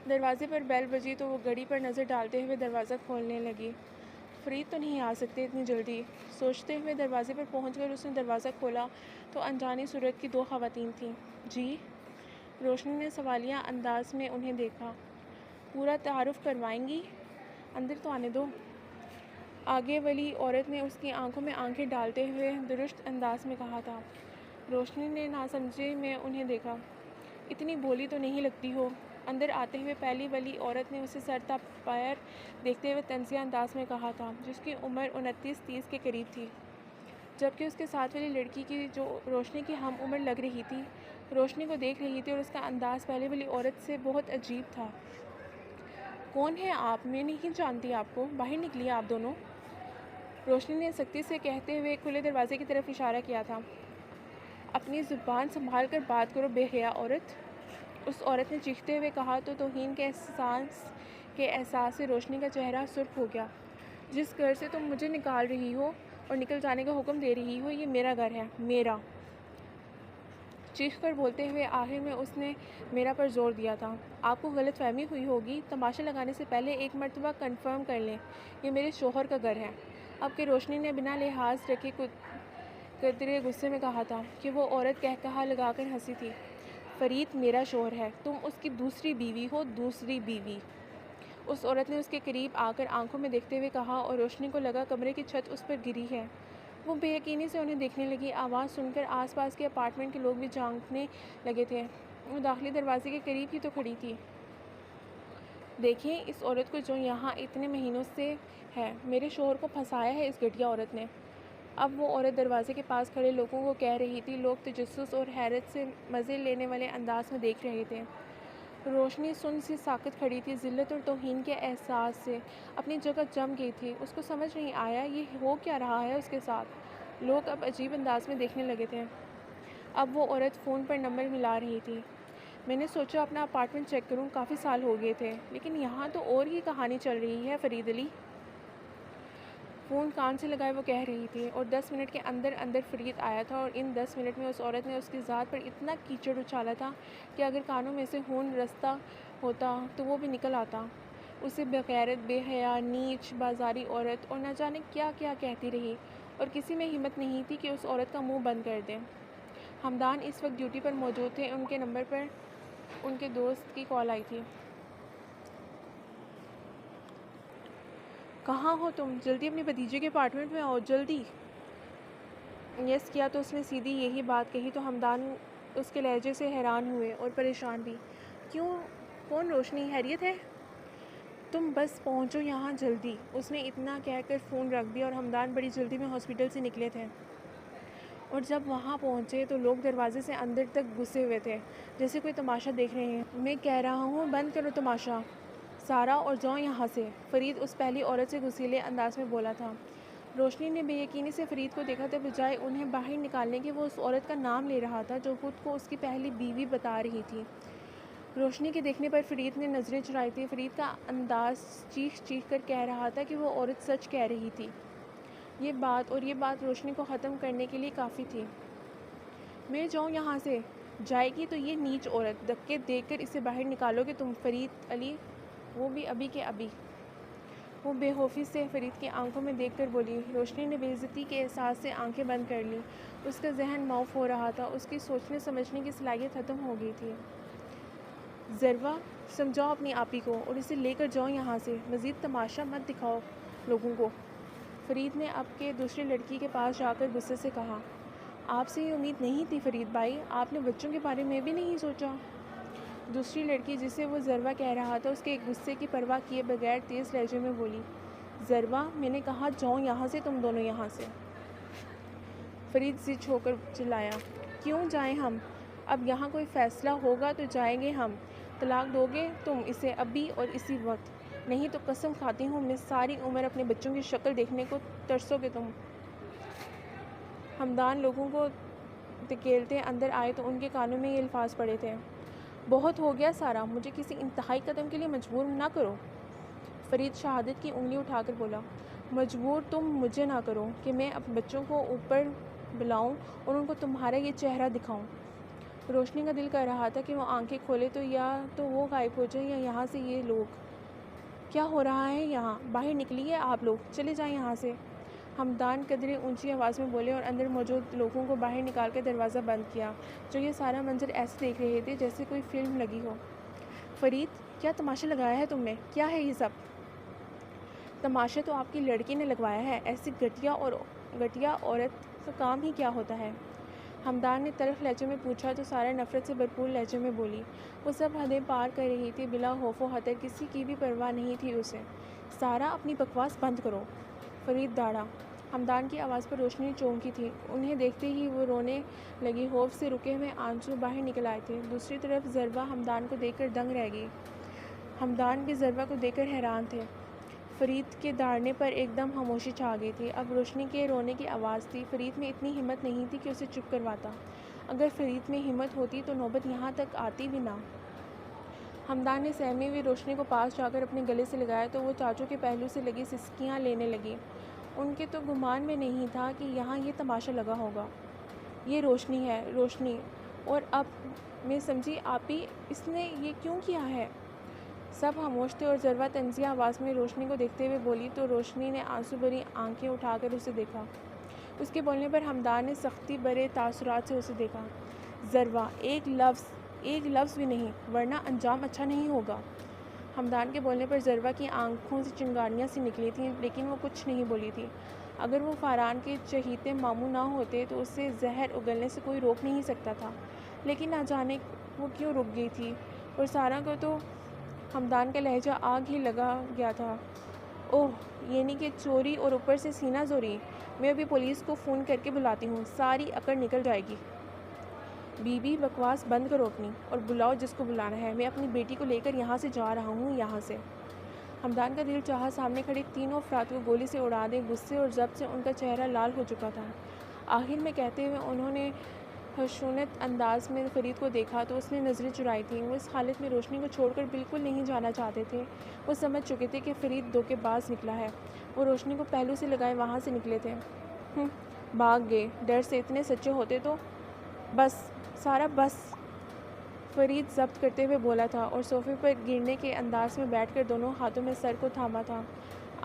دروازے پر بیل بجی تو وہ گھڑی پر نظر ڈالتے ہوئے دروازہ کھولنے لگی۔ فرید تو نہیں آ سکتے اتنی جلدی، سوچتے ہوئے دروازے پر پہنچ کر اس نے دروازہ کھولا تو انجانی صورت کی 2 خواتین تھیں۔ جی؟ روشنی نے سوالیہ انداز میں انہیں دیکھا۔ پورا تعارف کروائیں گی؟ اندر تو آنے دو۔ آگے والی عورت نے اس کی آنکھوں میں آنکھیں ڈالتے ہوئے درشت انداز میں کہا تھا۔ روشنی نے ناسمجھی میں انہیں دیکھا۔ اتنی بھولی تو نہیں لگتی ہو۔ اندر آتے ہوئے پہلی والی عورت نے اسے سر تا پیر دیکھتے ہوئے طنزیہ انداز میں کہا تھا، جس کی عمر 29-30 کے قریب تھی، جبکہ اس کے ساتھ والی لڑکی کی جو روشنی کی ہم عمر لگ رہی تھی، روشنی کو دیکھ رہی تھی، اور اس کا انداز پہلے والی عورت سے بہت عجیب تھا۔ کون ہیں آپ؟ میں نہیں جانتی آپ کو، باہر نکلیے آپ دونوں۔ روشنی نے سختی سے کہتے ہوئے کھلے دروازے کی طرف اشارہ کیا تھا۔ اپنی زبان سنبھال کر بات کرو بے حیا عورت، اس عورت نے چیختے ہوئے کہا تو توہین کے احساس سے روشنی کا چہرہ سرخ ہو گیا۔ جس گھر سے تم مجھے نکال رہی ہو اور نکل جانے کا حکم دے رہی ہو، یہ میرا گھر ہے، میرا۔ چیخ کر بولتے ہوئے آخر میں اس نے میرا پر زور دیا تھا۔ آپ کو غلط فہمی ہوئی ہوگی، تماشا لگانے سے پہلے ایک مرتبہ کنفرم کر لیں، یہ میرے شوہر کا گھر ہے۔ اب کہ روشنی نے بنا لحاظ رکھے قدرے غصے میں کہا تھا کہ وہ عورت قہقہا لگا کر ہنسی تھی۔ فرید میرا شوہر ہے، تم اس کی دوسری بیوی ہو، دوسری بیوی۔ اس عورت نے اس کے قریب آ کر آنکھوں میں دیکھتے ہوئے کہا اور روشنی کو لگا کمرے کی چھت اس پر گری ہے۔ وہ بے یقینی سے انہیں دیکھنے لگی۔ آواز سن کر آس پاس کے اپارٹمنٹ کے لوگ بھی جھانکنے لگے تھے۔ وہ داخلی دروازے کے قریب ہی تو کھڑی تھی۔ دیکھیں اس عورت کو جو یہاں اتنے مہینوں سے ہے، میرے شوہر کو پھنسایا ہے اس گھٹیا عورت نے۔ اب وہ عورت دروازے کے پاس کھڑے لوگوں کو کہہ رہی تھی۔ لوگ تجسس اور حیرت سے مزے لینے والے انداز میں دیکھ رہے تھے۔ روشنی سن سی ساکت کھڑی تھی، ذلت اور توہین کے احساس سے اپنی جگہ جم گئی تھی۔ اس کو سمجھ نہیں آیا یہ ہو کیا رہا ہے اس کے ساتھ۔ لوگ اب عجیب انداز میں دیکھنے لگے تھے۔ اب وہ عورت فون پر نمبر ملا رہی تھی۔ میں نے سوچا اپنا اپارٹمنٹ چیک کروں، کافی سال ہو گئے تھے، لیکن یہاں تو اور ہی کہانی چل رہی ہے فرید علی۔ فون کان سے لگائے وہ کہہ رہی تھی، اور 10 منٹ کے اندر اندر فرید آیا تھا، اور ان 10 منٹ میں اس عورت نے اس کی ذات پر اتنا کیچڑ اچھالا تھا کہ اگر کانوں میں سے خون رستا ہوتا تو وہ بھی نکل آتا۔ اسے بغیرت، بے حیا، نیچ بازاری عورت اور نہ جانے کیا کیا کہتی رہی، اور کسی میں ہمت نہیں تھی کہ اس عورت کا منہ بند کر دے۔ ہمدان اس وقت ڈیوٹی پر موجود تھے۔ ان کے نمبر پر ان کے دوست کی کال آئی تھی۔ کہاں ہو تم؟ جلدی اپنے بھتیجے کے اپارٹمنٹ میں آؤ، جلدی۔ یس کیا تو اس نے سیدھی یہی بات کہی تو ہمدان اس کے لہجے سے حیران ہوئے اور پریشان بھی۔ کیوں؟ کون؟ روشنی؟ خیریت ہے؟ تم بس پہنچو یہاں جلدی۔ اس نے اتنا کہہ کر فون رکھ دیا، اور ہمدان بڑی جلدی میں ہاسپٹل سے نکلے تھے۔ اور جب وہاں پہنچے تو لوگ دروازے سے اندر تک گھسے ہوئے تھے، جیسے کوئی تماشا دیکھ رہے ہیں۔ میں کہہ رہا ہوں بند کرو تماشا سارا اور جاؤ یہاں سے، فرید اس پہلی عورت سے غصیلے انداز میں بولا تھا۔ روشنی نے بے یقینی سے فرید کو دیکھا تو بجائے انہیں باہر نکالنے کے وہ اس عورت کا نام لے رہا تھا جو خود کو اس کی پہلی بیوی بتا رہی تھی۔ روشنی کے دیکھنے پر فرید نے نظریں چرائی تھیں۔ فرید کا انداز چیخ چیخ کر کہہ رہا تھا کہ وہ عورت سچ کہہ رہی تھی۔ یہ بات روشنی کو ختم کرنے کے لیے کافی تھی۔ میں جاؤں یہاں سے؟ جائے گی تو یہ نیچ عورت، دھکے دے کر اسے باہر نکالو گے تم فرید علی، وہ بھی ابھی کے ابھی۔ وہ بے خوفی سے فرید کی آنکھوں میں دیکھ کر بولی۔ روشنی نے بے عزتی کے احساس سے آنکھیں بند کر لیں۔ اس کا ذہن معاف ہو رہا تھا، اس کی سوچنے سمجھنے کی صلاحیت ختم ہو گئی تھی۔ ذرا سمجھاؤ اپنی آپی کو اور اسے لے کر جاؤ یہاں سے، مزید تماشا مت دکھاؤ لوگوں کو۔ فرید نے اب کے دوسری لڑکی کے پاس جا کر غصے سے کہا۔ آپ سے یہ امید نہیں تھی فرید بھائی، آپ نے بچوں کے بارے میں بھی نہیں سوچا؟ دوسری لڑکی جسے وہ ذروہ کہہ رہا تھا اس کے غصے کی پرواہ کیے بغیر تیز لہجے میں بولی۔ ذروہ، میں نے کہا جاؤ یہاں سے تم دونوں یہاں سے۔ فرید ضد ہو کر چلایا۔ کیوں جائیں ہم؟ اب یہاں کوئی فیصلہ ہوگا تو جائیں گے ہم۔ طلاق دو گے تم اسے ابھی اور اسی وقت، نہیں تو قسم کھاتی ہوں میں ساری عمر اپنے بچوں کی شکل دیکھنے کو ترسو گے تم۔ ہمدان لوگوں کو دھکیلتے اندر آئے تو ان کے کانوں میں یہ الفاظ پڑے تھے۔ بہت ہو گیا سارا، مجھے کسی انتہائی قدم کے لیے مجبور نہ کرو۔ فرید شہادت کی انگلی اٹھا کر بولا۔ مجبور تم مجھے نہ کرو کہ میں اپنے بچوں کو اوپر بلاؤں اور ان کو تمہارا یہ چہرہ دکھاؤں۔ روشنی کا دل کر رہا تھا کہ وہ آنکھیں کھولے تو یا تو وہ غائب ہو جائے یا یہاں سے یہ لوگ۔ کیا ہو رہا ہے یہاں؟ باہر نکلیے آپ لوگ، چلے جائیں یہاں سے۔ ہمدان قدرے اونچی آواز میں بولے اور اندر موجود لوگوں کو باہر نکال کر دروازہ بند کیا، جو یہ سارا منظر ایسے دیکھ رہے تھے جیسے کوئی فلم لگی ہو۔ فرید، کیا تماشا لگایا ہے تم نے؟ کیا ہے یہ سب؟ تماشا تو آپ کی لڑکی نے لگوایا ہے، ایسی گھٹیا عورت کا کام ہی کیا ہوتا ہے؟ ہمدان نے تلخ لہجے میں پوچھا تو سارا نفرت سے بھرپور لہجے میں بولی۔ وہ سب حدیں پار کر رہی تھی، بلا خوف و خطر، کسی کی بھی پرواہ نہیں تھی اسے۔ سارا اپنی بکواس بند کرو۔ فرید داڑھا۔ ہمدان کی آواز پر روشنی چونکی تھی۔ انہیں دیکھتے ہی وہ رونے لگی، خوف سے رکے ہوئے آنسو باہر نکل آئے تھے۔ دوسری طرف ذروہ ہمدان کو دیکھ کر دنگ رہ گئی۔ ہمدان بھی ذروہ کو دیکھ کر حیران تھے۔ فرید کے داڑھنے پر ایک دم خاموشی چھا گئی تھی۔ اب روشنی کے رونے کی آواز تھی۔ فرید میں اتنی ہمت نہیں تھی کہ اسے چپ کرواتا۔ اگر فرید میں ہمت ہوتی تو نوبت یہاں تک آتی بھی نہ۔ ہمدان نے سہمی ہوئی روشنی کو پاس جا کر اپنے گلے سے لگایا تو وہ چاچو کے پہلو سے لگی سسکیاں لینے لگی۔ ان کے تو گمان میں نہیں تھا کہ یہاں یہ تماشا لگا ہوگا۔ یہ روشنی ہے، روشنی، اور اب میں سمجھی آپی اس نے یہ کیوں کیا ہے۔ سب خاموش تھے اور ضرورت طنزیہ آواز میں روشنی کو دیکھتے ہوئے بولی تو روشنی نے آنسو بھری آنکھیں اٹھا کر اسے دیکھا۔ اس کے بولنے پر ہمدان نے سختی بھرے تاثرات سے اسے دیکھا۔ ضروا، ایک لفظ بھی نہیں، ورنہ انجام اچھا نہیں ہوگا۔ ہمدان کے بولنے پر ضروا کی آنکھوں سے چنگاریاں سی نکلی تھیں، لیکن وہ کچھ نہیں بولی تھی۔ اگر وہ فاران کے چہیتے ماموں نہ ہوتے تو اسے زہر اگلنے سے کوئی روک نہیں سکتا تھا، لیکن نہ جانے وہ کیوں رک گئی تھی۔ اور سارا کو تو ہمدان کا لہجہ آگ ہی لگا گیا تھا۔ اوہ، یعنی کہ چوری اور اوپر سے سینہ زوری۔ میں ابھی پولیس کو فون کر کے بلاتی ہوں، ساری اکڑ نکل جائے گی۔ بی بی بکواس بند کرو اپنی، اور بلاؤ جس کو بلانا ہے۔ میں اپنی بیٹی کو لے کر یہاں سے جا رہا ہوں، یہاں سے۔ ہمدان کا دل چاہا سامنے کھڑے تینوں افراد کو گولی سے اڑا دے۔ غصے اور ضبط سے ان کا چہرہ لال ہو چکا تھا۔ آخر میں کہتے ہوئے انہوں نے خشونت انداز میں فرید کو دیکھا تو اس نے نظریں چرائی تھیں۔ وہ اس حالت میں روشنی کو چھوڑ کر بالکل نہیں جانا چاہتے تھے۔ وہ سمجھ چکے تھے کہ فرید دھوکے باز نکلا ہے۔ وہ روشنی کو پہلو سے لگائے وہاں سے نکلے تھے۔ بھاگ گئے، ڈر سے اتنے سچے ہوتے تو۔ بس سارا، بس، فرید ضبط کرتے ہوئے بولا تھا اور صوفے پر گرنے کے انداز میں بیٹھ کر دونوں ہاتھوں میں سر کو تھاما تھا۔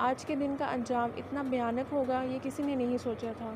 آج کے دن کا انجام اتنا بھیانک ہوگا یہ کسی نے نہیں سوچا تھا۔